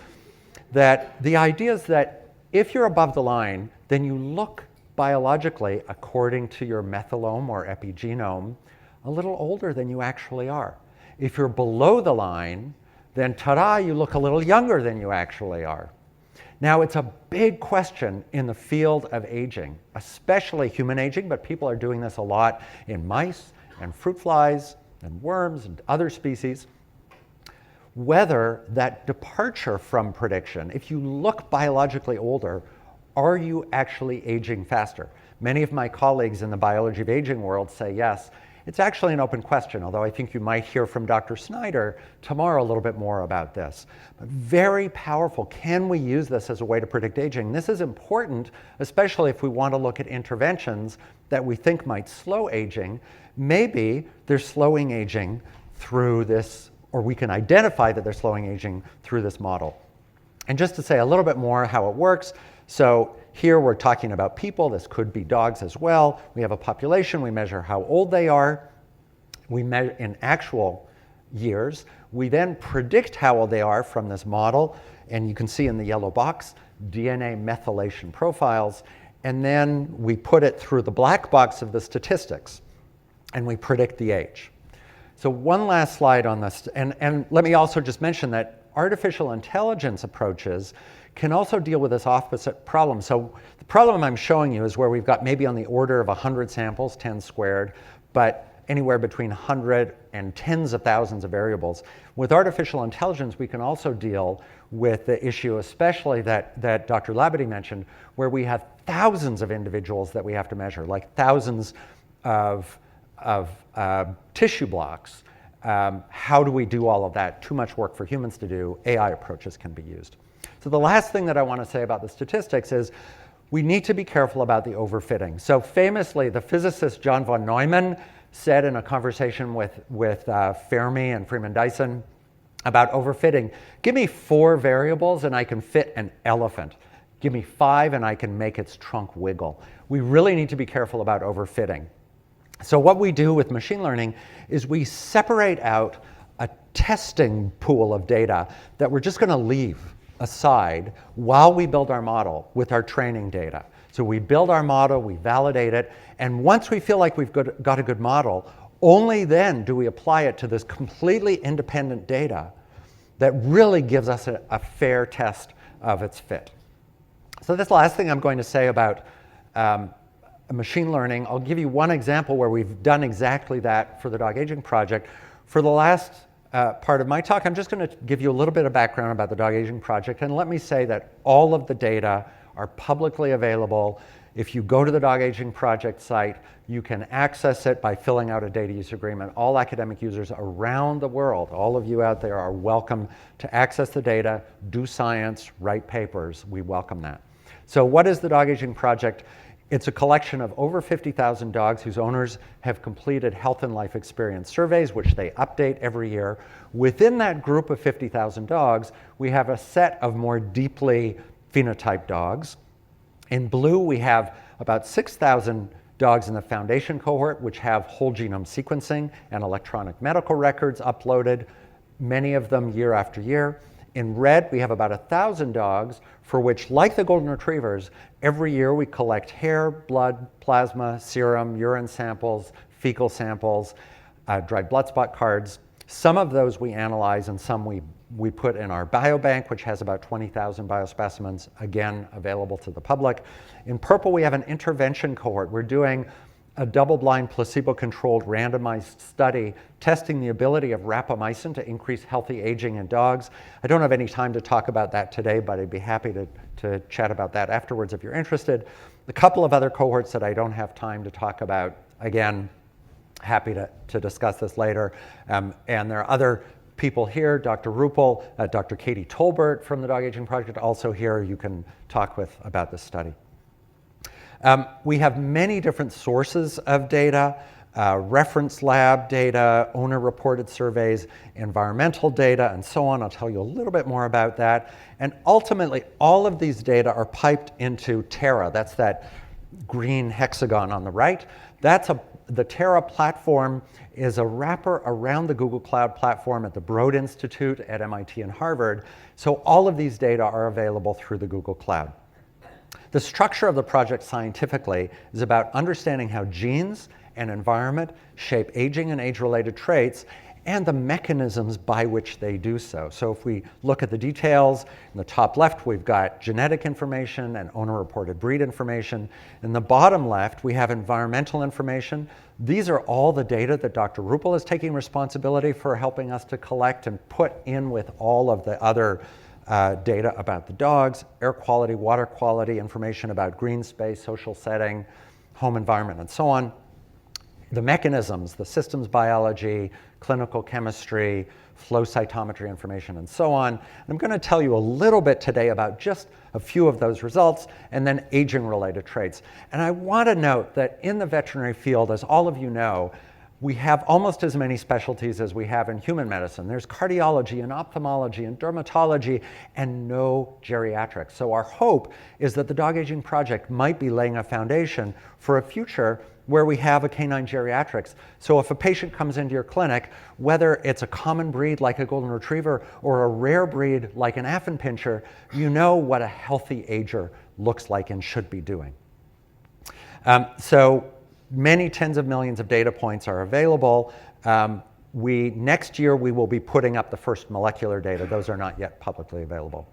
that the idea is that if you're above the line, then you look biologically, according to your methylome or epigenome, a little older than you actually are. If you're below the line, then ta-da, you look a little younger than you actually are. Now, it's a big question in the field of aging, especially human aging, but people are doing this a lot in mice and fruit flies and worms and other species. Whether that departure from prediction, if you look biologically older, are you actually aging faster? Many of my colleagues in the biology of aging world say yes. It's actually an open question, although I think you might hear from Dr. Snyder tomorrow a little bit more about this. But very powerful. Can we use this as a way to predict aging? This is important, especially if we want to look at interventions that we think might slow aging. Maybe they're slowing aging through this, or we can identify that they're slowing aging through this model. And just to say a little bit more how it works, so here we're talking about people. This could be dogs as well. We have a population. We measure how old they are. We measure in actual years. We then predict how old they are from this model. And you can see in the yellow box, DNA methylation profiles. And then we put it through the black box of the statistics. And we predict the age. So one last slide on this. And let me also just mention that artificial intelligence approaches can also deal with this opposite problem. So the problem I'm showing you is where we've got maybe on the order of 100 samples, 10 squared, but anywhere between 100 and tens of thousands of variables. With artificial intelligence, we can also deal with the issue, especially that Dr. Labadie mentioned, where we have thousands of individuals that we have to measure, like thousands of tissue blocks. How do we do all of that? Too much work for humans to do. AI approaches can be used. So the last thing that I want to say about the statistics is we need to be careful about the overfitting. So famously, the physicist John von Neumann said in a conversation with Fermi and Freeman Dyson about overfitting, give me 4 variables and I can fit an elephant. Give me 5 and I can make its trunk wiggle. We really need to be careful about overfitting. So what we do with machine learning is we separate out a testing pool of data that we're just going to leave aside while we build our model with our training data. So we build our model, we validate it, and once we feel like we've got a good model, only then do we apply it to this completely independent data that really gives us a fair test of its fit. So this last thing I'm going to say about machine learning, I'll give you one example where we've done exactly that for the dog aging project. For the last part of my talk, I'm just going to give you a little bit of background about the dog aging project, and let me say that all of the data are publicly available. If you go to the Dog Aging Project site, you can access it by filling out a data use agreement. All academic users around the world, all of you out there, are welcome to access the data, do science, write papers. We welcome that. So what is the Dog Aging Project? It's a collection of over 50,000 dogs whose owners have completed health and life experience surveys, which they update every year. Within that group of 50,000 dogs, we have a set of more deeply phenotyped dogs. In blue, we have about 6,000 dogs in the foundation cohort, which have whole genome sequencing and electronic medical records uploaded, many of them year after year. In red, we have about 1,000 dogs for which, like the golden retrievers, every year we collect hair, blood, plasma, serum, urine samples, fecal samples, dried blood spot cards. Some of those we analyze and some we put in our biobank, which has about 20,000 biospecimens, again, available to the public. In purple, we have an intervention cohort. We're doing a double-blind, placebo-controlled, randomized study testing the ability of rapamycin to increase healthy aging in dogs. I don't have any time to talk about that today, but I'd be happy to chat about that afterwards if you're interested. A couple of other cohorts that I don't have time to talk about, again, happy to discuss this later. And there are other people here, Dr. Ruple, Dr. Katie Tolbert from the Dog Aging Project, also here you can talk with about this study. We have many different sources of data, reference lab data, owner-reported surveys, environmental data, and so on. I'll tell you a little bit more about that. And ultimately, all of these data are piped into Terra. That's that green hexagon on the right. The Terra platform is a wrapper around the Google Cloud platform at the Broad Institute at MIT and Harvard. So all of these data are available through the Google Cloud. The structure of the project scientifically is about understanding how genes and environment shape aging and age-related traits and the mechanisms by which they do so. So if we look at the details, in the top left, we've got genetic information and owner-reported breed information. In the bottom left, we have environmental information. These are all the data that Dr. Ruple is taking responsibility for helping us to collect and put in with all of the other data about the dogs, air quality, water quality, information about green space, social setting, home environment, and so on. The mechanisms, the systems biology, clinical chemistry, flow cytometry information, and so on. And I'm going to tell you a little bit today about just a few of those results and then aging-related traits. And I want to note that in the veterinary field, as all of you know, we have almost as many specialties as we have in human medicine. There's cardiology and ophthalmology and dermatology and no geriatrics. So our hope is that the Dog Aging Project might be laying a foundation for a future where we have a canine geriatrics. So if a patient comes into your clinic, whether it's a common breed like a golden retriever or a rare breed like an Affenpinscher, you know what a healthy ager looks like and should be doing. So many tens of millions of data points are available. Next year, we will be putting up the first molecular data. Those are not yet publicly available.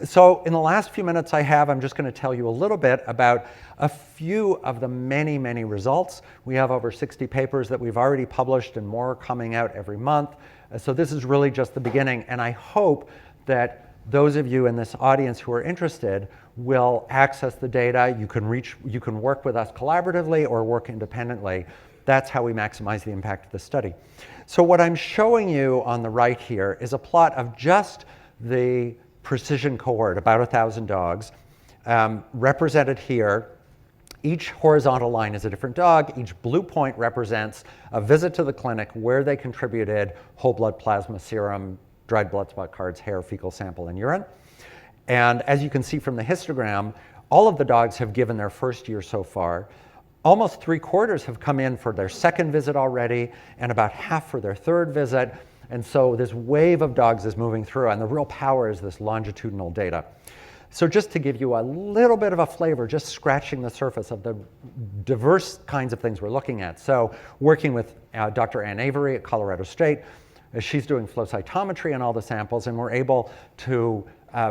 So in the last few minutes I have, I'm just going to tell you a little bit about a few of the many, many results. We have over 60 papers that we've already published and more coming out every month. So this is really just the beginning. And I hope that those of you in this audience who are interested will access the data. You can work with us collaboratively or work independently. That's how we maximize the impact of the study. So what I'm showing you on the right here is a plot of just the precision cohort, about 1,000 dogs, represented here Each horizontal line is a different dog. Each blue point represents a visit to the clinic where they contributed whole blood plasma serum, dried blood spot cards, hair, fecal sample, and urine. And as you can see from the histogram, all of the dogs have given their first year so far. Almost 3/4 have come in for their second visit already, and about half for their third visit. And so this wave of dogs is moving through, and the real power is this longitudinal data. So just to give you a little bit of a flavor, just scratching the surface of the diverse kinds of things we're looking at. So working with Dr. Ann Avery at Colorado State, she's doing flow cytometry on all the samples, and we're able to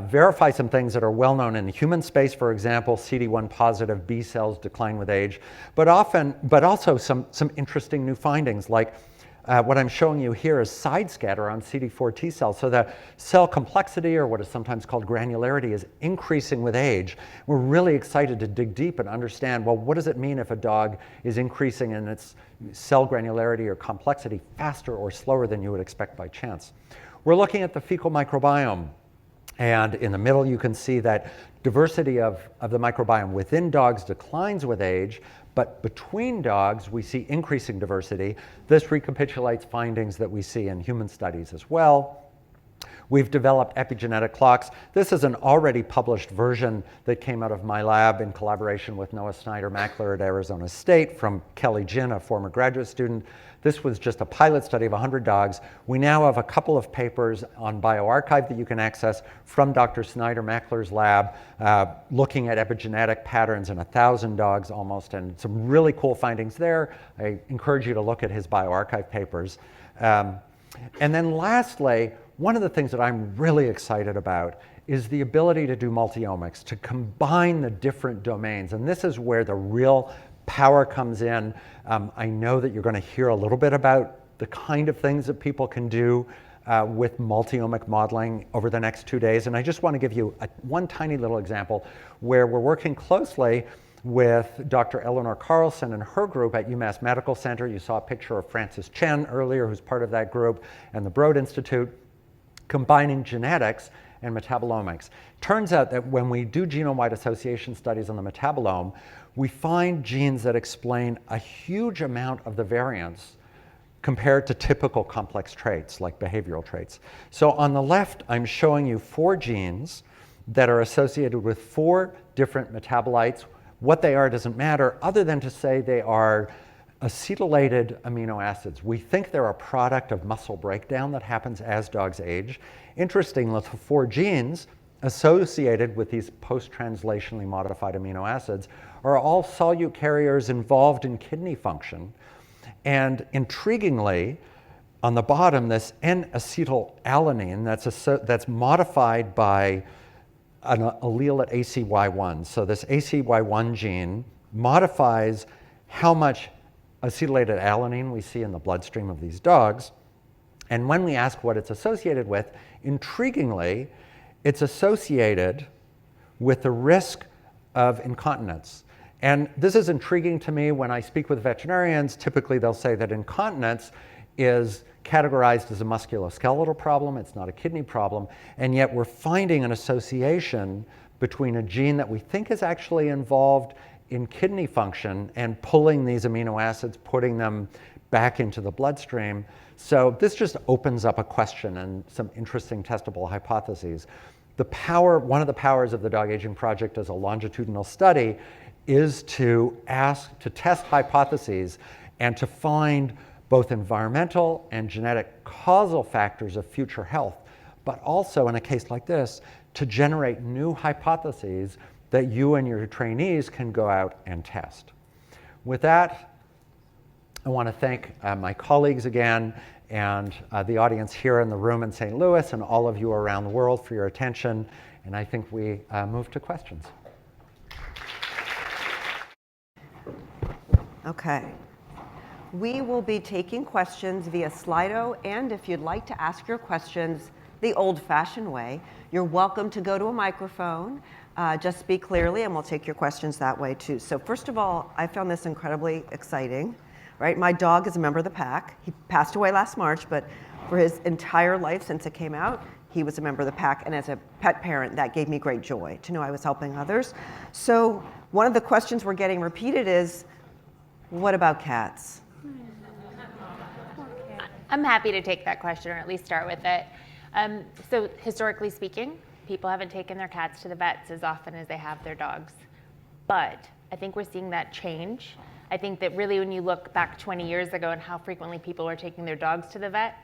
verify some things that are well known in the human space. For example, CD1 positive B cells decline with age, but also some interesting new findings, like what I'm showing you here is side scatter on CD4 T cells. So the cell complexity, or what is sometimes called granularity, is increasing with age. We're really excited to dig deep and understand, well, what does it mean if a dog is increasing in its cell granularity or complexity faster or slower than you would expect by chance? We're looking at the fecal microbiome. And in the middle, you can see that diversity of the microbiome within dogs declines with age, but between dogs, we see increasing diversity. This recapitulates findings that we see in human studies as well. We've developed epigenetic clocks. This is an already published version that came out of my lab in collaboration with Noah Snyder-Mackler at Arizona State from Kelly Jin, a former graduate student. This was just a pilot study of 100 dogs. We now have a couple of papers on bioRxiv that you can access from Dr. Snyder-Mackler's lab, looking at epigenetic patterns in 1,000 dogs almost, and some really cool findings there. I encourage you to look at his bioRxiv papers. And then lastly, one of the things that I'm really excited about is the ability to do multi-omics, to combine the different domains. And this is where the real power comes in. I know that you're going to hear a little bit about the kind of things that people can do with multi-omic modeling over the next 2 days. And I just want to give you one tiny little example where we're working closely with Dr. Eleanor Carlson and her group at UMass Medical Center. You saw a picture of Francis Chen earlier, who's part of that group, and the Broad Institute, combining genetics and metabolomics. Turns out that when we do genome-wide association studies on the metabolome, we find genes that explain a huge amount of the variance compared to typical complex traits like behavioral traits. So on the left, I'm showing you 4 genes that are associated with 4 different metabolites. What they are doesn't matter, other than to say they are acetylated amino acids. We think they're a product of muscle breakdown that happens as dogs age. Interestingly, the 4 genes associated with these post-translationally modified amino acids are all solute carriers involved in kidney function. And intriguingly, on the bottom, this N-acetylalanine that's modified by an allele at ACY1. So this ACY1 gene modifies how much acetylated alanine we see in the bloodstream of these dogs. And when we ask what it's associated with, intriguingly, it's associated with the risk of incontinence. And this is intriguing to me when I speak with veterinarians. Typically, they'll say that incontinence is categorized as a musculoskeletal problem. It's not a kidney problem. And yet we're finding an association between a gene that we think is actually involved in kidney function and pulling these amino acids, putting them back into the bloodstream. So this just opens up a question and some interesting testable hypotheses. One of the powers of the Dog Aging Project as a longitudinal study is to test hypotheses and to find both environmental and genetic causal factors of future health, but also in a case like this, to generate new hypotheses that you and your trainees can go out and test. With that, I want to thank my colleagues again, and the audience here in the room in St. Louis, and all of you around the world for your attention. And I think we move to questions. Okay. We will be taking questions via Slido, and if you'd like to ask your questions the old-fashioned way, you're welcome to go to a microphone. Just speak clearly, and we'll take your questions that way too. So first of all, I found this incredibly exciting, right? My dog is a member of the pack. He passed away last March, but for his entire life since it came out, he was a member of the pack, and as a pet parent, that gave me great joy to know I was helping others. So one of the questions we're getting repeated is, what about cats? I'm happy to take that question, or at least start with it. So historically speaking, people haven't taken their cats to the vets as often as they have their dogs. But I think we're seeing that change. I think that really when you look back 20 years ago and how frequently people were taking their dogs to the vet,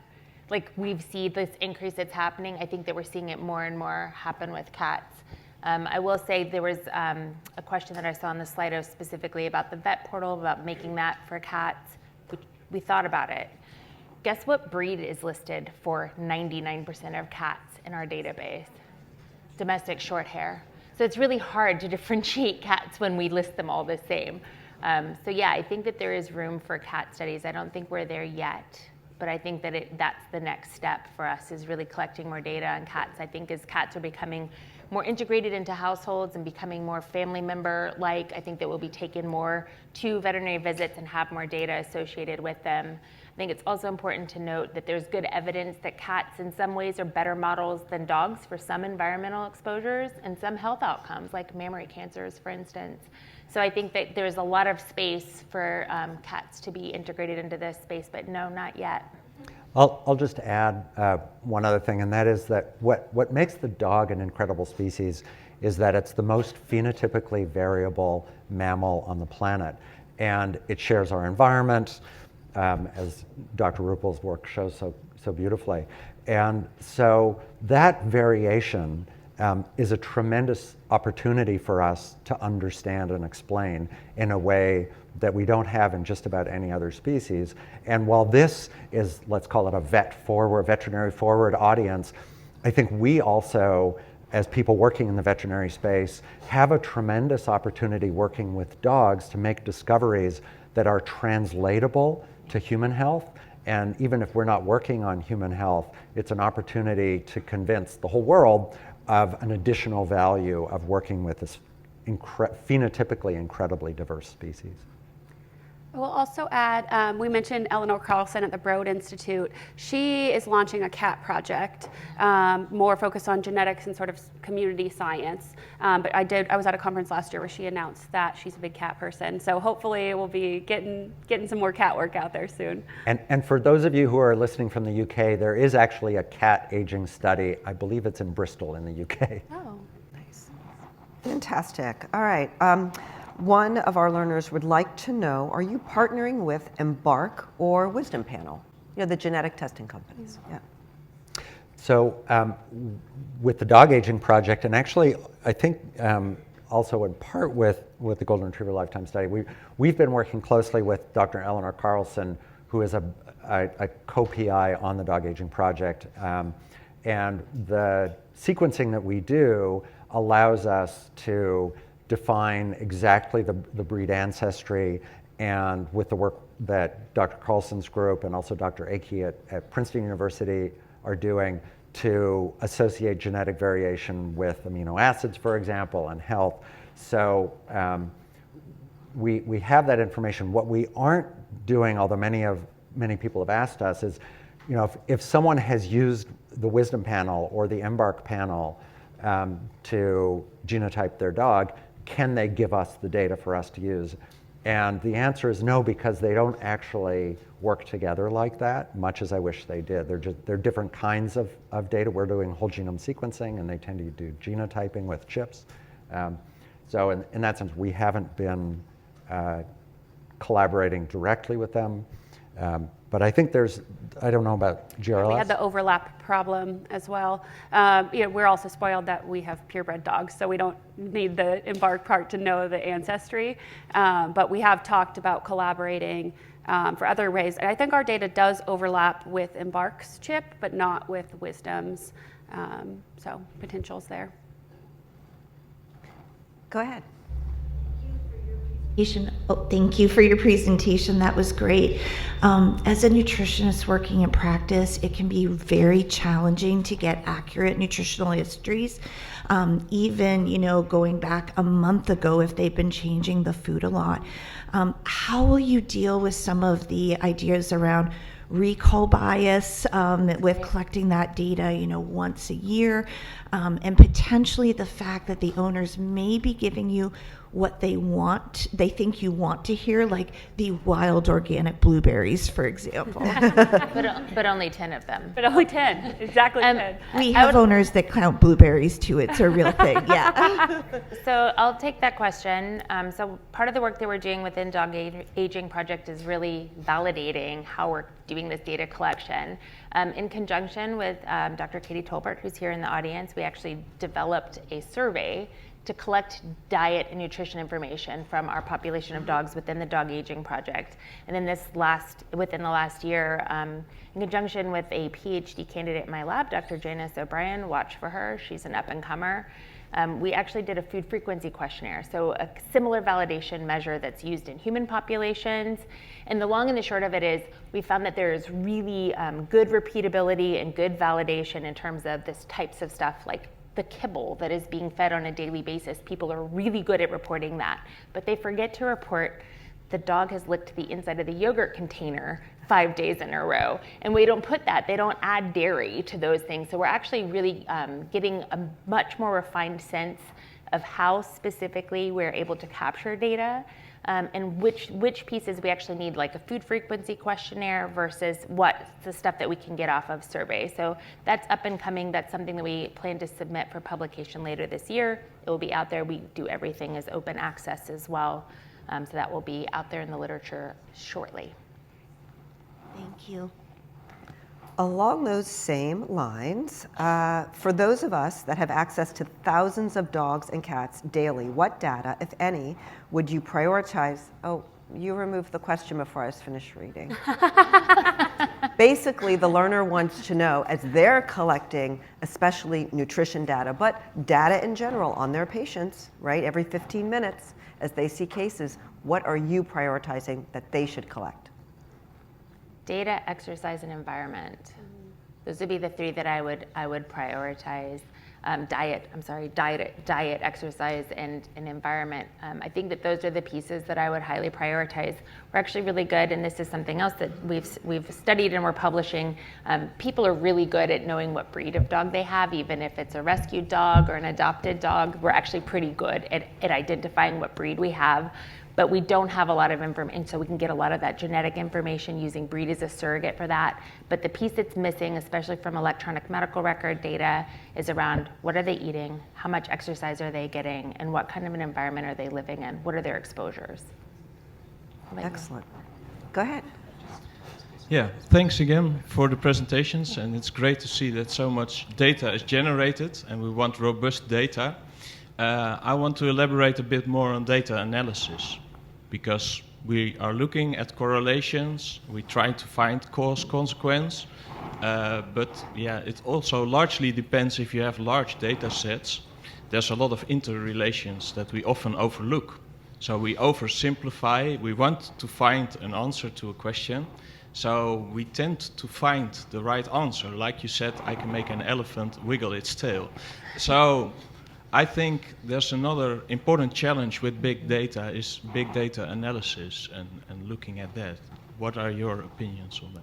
like we've seen this increase that's happening. I think that we're seeing it more and more happen with cats. I will say there was a question that I saw on the Slido specifically about the vet portal, about making that for cats. We thought about it. Guess what breed is listed for 99% of cats in our database? Domestic short hair. So it's really hard to differentiate cats when we list them all the same. So yeah, I think that there is room for cat studies. I don't think we're there yet, but I think that that's the next step for us, is really collecting more data on cats. I think as cats are becoming more integrated into households and becoming more family member-like, I think that we'll be taken more to veterinary visits and have more data associated with them. I think it's also important to note that there's good evidence that cats in some ways are better models than dogs for some environmental exposures and some health outcomes, like mammary cancers, for instance. So I think that there's a lot of space for cats to be integrated into this space, but no, not yet. I'll just add one other thing, and that is that what makes the dog an incredible species is that it's the most phenotypically variable mammal on the planet. And it shares our environment, as Dr. Ruple's work shows so beautifully. And so that variation is a tremendous opportunity for us to understand and explain in a way that we don't have in just about any other species. And while this is, let's call it a veterinary forward audience, I think we also, as people working in the veterinary space, have a tremendous opportunity working with dogs to make discoveries that are translatable to human health. And even if we're not working on human health, it's an opportunity to convince the whole world of an additional value of working with this phenotypically incredibly diverse species. I will also add, we mentioned Eleanor Carlson at the Broad Institute. She is launching a cat project, more focused on genetics and sort of community science. But I was at a conference last year where she announced that she's a big cat person. So hopefully we'll be getting some more cat work out there soon. And for those of you who are listening from the UK, there is actually a cat aging study. I believe it's in Bristol in the UK. Oh, nice. Fantastic. All right. One of our learners would like to know, are you partnering with Embark or Wisdom Panel? You know, the genetic testing companies. Yeah. So with the dog aging project, and actually I think also in part with the Golden Retriever Lifetime Study, we've been working closely with Dr. Eleanor Carlson, who is a co-PI on the dog aging project. And the sequencing that we do allows us to define exactly the breed ancestry, and with the work that Dr. Carlson's group and also Dr. Akey at Princeton University are doing to associate genetic variation with amino acids, for example, and health. So we have that information. What we aren't doing, although many people have asked us, is, you know, if someone has used the Wisdom Panel or the Embark panel to genotype their dog, can they give us the data for us to use? And the answer is no, because they don't actually work together like that, much as I wish they did. They're different kinds of data. We're doing whole genome sequencing, and they tend to do genotyping with chips. So in that sense, we haven't been collaborating directly with them. But I think I don't know about GRLS. We had the overlap problem as well. You know, we're also spoiled that we have purebred dogs, so we don't need the Embark part to know the ancestry. But we have talked about collaborating for other ways. And I think our data does overlap with Embark's chip, but not with Wisdom's. So potential's there. Go ahead. Oh, thank you for your presentation. That was great. As a nutritionist working in practice, it can be very challenging to get accurate nutritional histories. Even, you know, going back a month ago, if they've been changing the food a lot. How will you deal with some of the ideas around recall bias with collecting that data, once a year, and potentially the fact that the owners may be giving you what they think you want to hear, like the wild organic blueberries, for example. But only 10 of them. But only 10, exactly 10. We have owners that count blueberries too. It's a real thing, yeah. So I'll take that question. So part of the work that we're doing within Dog Aging Project is really validating how we're doing this data collection. In conjunction with Dr. Katie Tolbert, who's here in the audience, we actually developed a survey to collect diet and nutrition information from our population of dogs within the Dog Aging Project. And then within the last year, in conjunction with a PhD candidate in my lab, Dr. Janice O'Brien, watch for her, she's an up-and-comer, we actually did a food frequency questionnaire, so a similar validation measure that's used in human populations. And the long and the short of it is we found that there's really good repeatability and good validation in terms of this types of stuff like the kibble that is being fed on a daily basis. People are really good at reporting that, but they forget to report the dog has licked the inside of the yogurt container 5 days in a row. And we don't put that, they don't add dairy to those things. So we're actually really getting a much more refined sense of how specifically we're able to capture data and which pieces we actually need, like a food frequency questionnaire versus what's the stuff that we can get off of survey. So that's up and coming. That's something that we plan to submit for publication later this year. It will be out there. We do everything as open access as well. So that will be out there in the literature shortly. Thank you. Along those same lines, for those of us that have access to thousands of dogs and cats daily, what data, if any, would you prioritize? Oh, you removed the question before I was finished reading. Basically, the learner wants to know, as they're collecting, especially nutrition data, but data in general on their patients, right, every 15 minutes as they see cases, what are you prioritizing that they should collect? Data, exercise, and environment. Those would be the three that I would prioritize. Diet, exercise, and environment. I think that those are the pieces that I would highly prioritize. We're actually really good, and this is something else that we've studied and we're publishing. People are really good at knowing what breed of dog they have, even if it's a rescued dog or an adopted dog. We're actually pretty good at identifying what breed we have. But we don't have a lot of information, so we can get a lot of that genetic information using breed as a surrogate for that. But the piece that's missing, especially from electronic medical record data, is around what are they eating, how much exercise are they getting, and what kind of an environment are they living in, what are their exposures. Excellent. Go ahead. Yeah, thanks again for the presentations, and it's great to see that so much data is generated, and we want robust data. I want to elaborate a bit more on data analysis, because we are looking at correlations, we try to find cause-consequence, but yeah, it also largely depends if you have large data sets. There's a lot of interrelations that we often overlook. So we oversimplify, we want to find an answer to a question, so we tend to find the right answer. Like you said, I can make an elephant wiggle its tail. So I think there's another important challenge with big data is big data analysis and looking at that. What are your opinions on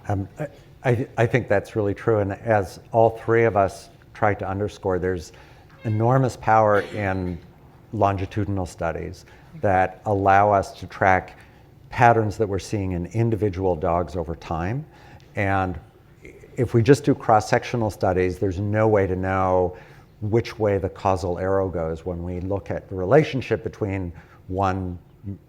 that? I think that's really true, and as all three of us tried to underscore, there's enormous power in longitudinal studies that allow us to track patterns that we're seeing in individual dogs over time. And if we just do cross-sectional studies, there's no way to know which way the causal arrow goes when we look at the relationship between one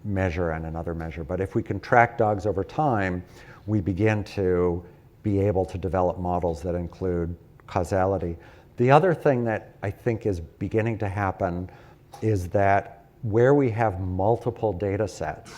measure and another measure. But if we can track dogs over time, we begin to be able to develop models that include causality. The other thing that I think is beginning to happen is that where we have multiple data sets,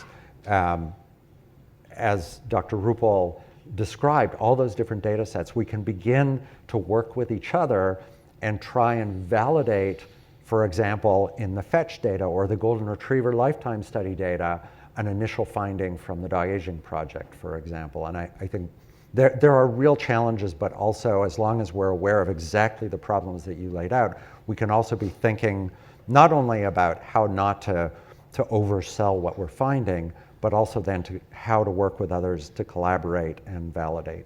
as Dr. Ruple described, all those different data sets, we can begin to work with each other and try and validate, for example, in the FETCH data or the Golden Retriever lifetime study data, an initial finding from the Dog Aging Project, for example. And I think there are real challenges, but also as long as we're aware of exactly the problems that you laid out, we can also be thinking not only about how not to oversell what we're finding, but also then to how to work with others to collaborate and validate.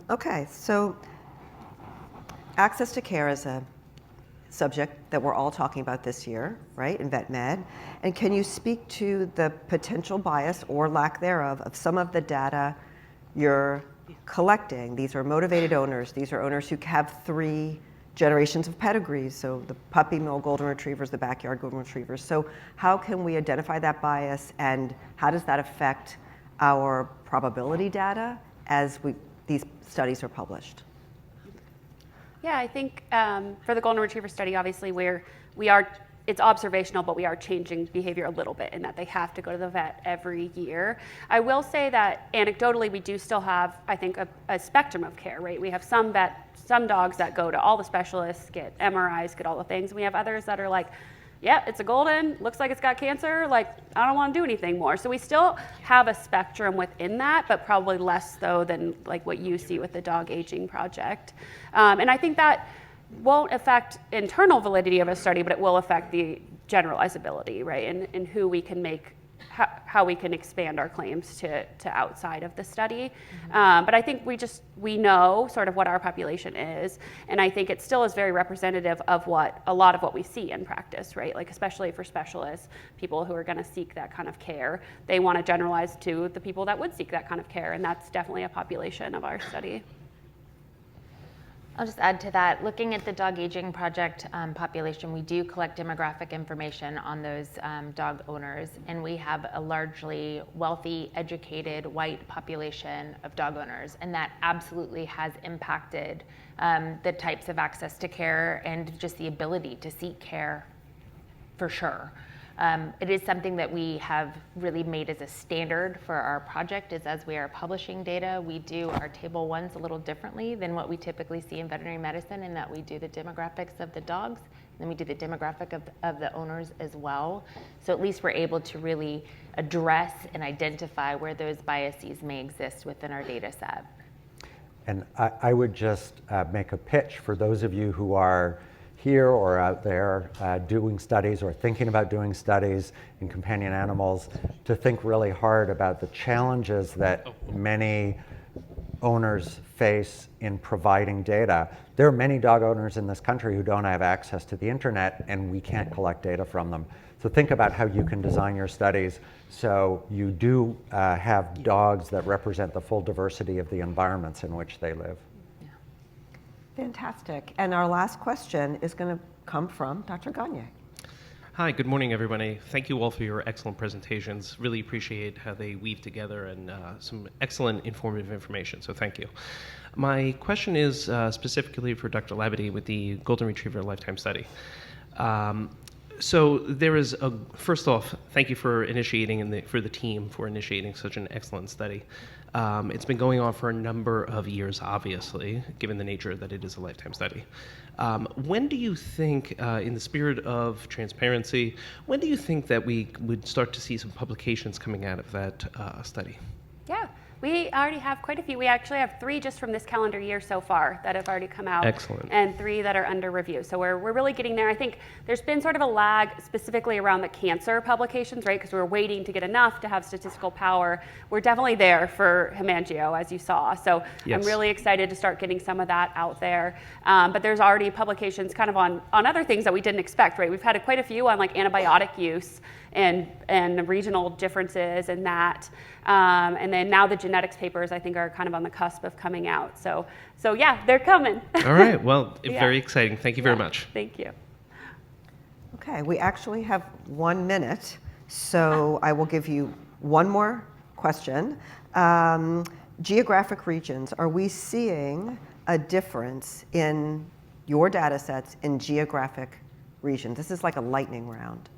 Okay, so access to care is a subject that we're all talking about this year, right, in vet med. And can you speak to the potential bias or lack thereof of some of the data you're collecting? These are motivated owners. These are owners who have 3 generations of pedigrees, so the puppy mill golden retrievers, the backyard golden retrievers. So how can we identify that bias, and how does that affect our probability data as these studies are published? Yeah, I think for the golden retriever study, obviously it's observational, but we are changing behavior a little bit in that they have to go to the vet every year. I will say that anecdotally, we do still have, I think, a spectrum of care, right? We have some dogs that go to all the specialists, get MRIs, get all the things. And we have others that are like, yeah, it's a golden, looks like it's got cancer, like, I don't want to do anything more. So we still have a spectrum within that, but probably less so than like what you see with the dog aging project. And I think that won't affect internal validity of a study, but it will affect the generalizability, right? And who we can make, how we can expand our claims to outside of the study. But I think we know sort of what our population is, and I think it still is very representative of a lot of what we see in practice, right? Like especially for specialists, people who are going to seek that kind of care, they want to generalize to the people that would seek that kind of care, and that's definitely a population of our study. I'll just add to that. Looking at the dog aging project population, we do collect demographic information on those dog owners, and we have a largely wealthy, educated, white population of dog owners, and that absolutely has impacted the types of access to care and just the ability to seek care, for sure. It is something that we have really made as a standard for our project, is as we are publishing data, we do our table 1s a little differently than what we typically see in veterinary medicine, in that we do the demographics of the dogs, and then we do the demographic of the owners as well. So at least we're able to really address and identify where those biases may exist within our data set. And I would just make a pitch for those of you who are here or out there doing studies or thinking about doing studies in companion animals, to think really hard about the challenges that many owners face in providing data. There are many dog owners in this country who don't have access to the internet, and we can't collect data from them. So think about how you can design your studies so you do have dogs that represent the full diversity of the environments in which they live. Fantastic. And our last question is going to come from Dr. Gagne. Hi, good morning, everybody. Thank you all for your excellent presentations. Really appreciate how they weave together and some excellent informative information, so thank you. My question is specifically for Dr. Labadie with the Golden Retriever Lifetime Study. So there is first off, thank you for initiating and for the team for initiating such an excellent study. It's been going on for a number of years, obviously, given the nature that it is a lifetime study. When do you think, in the spirit of transparency, when do you think that we would start to see some publications coming out of that study? Yeah, we already have quite a few. We actually have 3 just from this calendar year so far that have already come out. Excellent. And 3 that are under review. So we're really getting there. I think there's been sort of a lag specifically around the cancer publications, right? Because we're waiting to get enough to have statistical power. We're definitely there for hemangio, as you saw. So yes. I'm really excited to start getting some of that out there. But there's already publications kind of on other things that we didn't expect, right? We've had quite a few on like antibiotic use and regional differences in that. And then now the genetics papers, I think, are kind of on the cusp of coming out. So yeah, they're coming. All right, well, Yeah. very exciting. Thank you very much. Thank you. Okay, we actually have 1 minute, so I will give you one more question. Geographic regions, are we seeing a difference in your data sets in geographic regions? This is like a lightning round.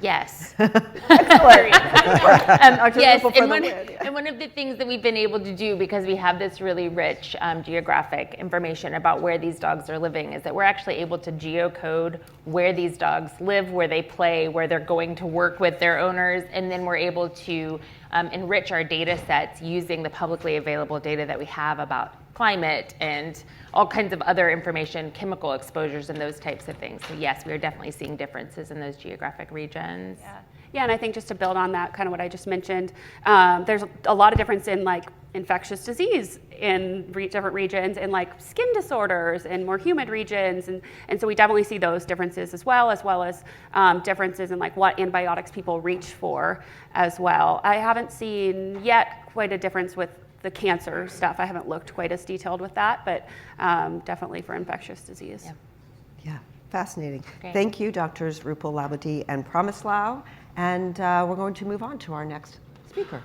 Yes. Excellent. Yes, and one of the things that we've been able to do, because we have this really rich geographic information about where these dogs are living, is that we're actually able to geocode where these dogs live, where they play, where they're going to work with their owners, and then we're able to enrich our data sets using the publicly available data that we have about climate and all kinds of other information, chemical exposures and those types of things. So yes, we are definitely seeing differences in those geographic regions. Yeah, and I think just to build on that, kind of what I just mentioned, there's a lot of difference in like infectious disease in different regions, and like skin disorders in more humid regions, and so we definitely see those differences as well as differences in like what antibiotics people reach for as well. I haven't seen yet quite a difference with the cancer stuff. I haven't looked quite as detailed with that, but definitely for infectious disease. Yeah, fascinating. Great. Thank you, Drs. Ruple, Labadie, and Promislow. And we're going to move on to our next speaker.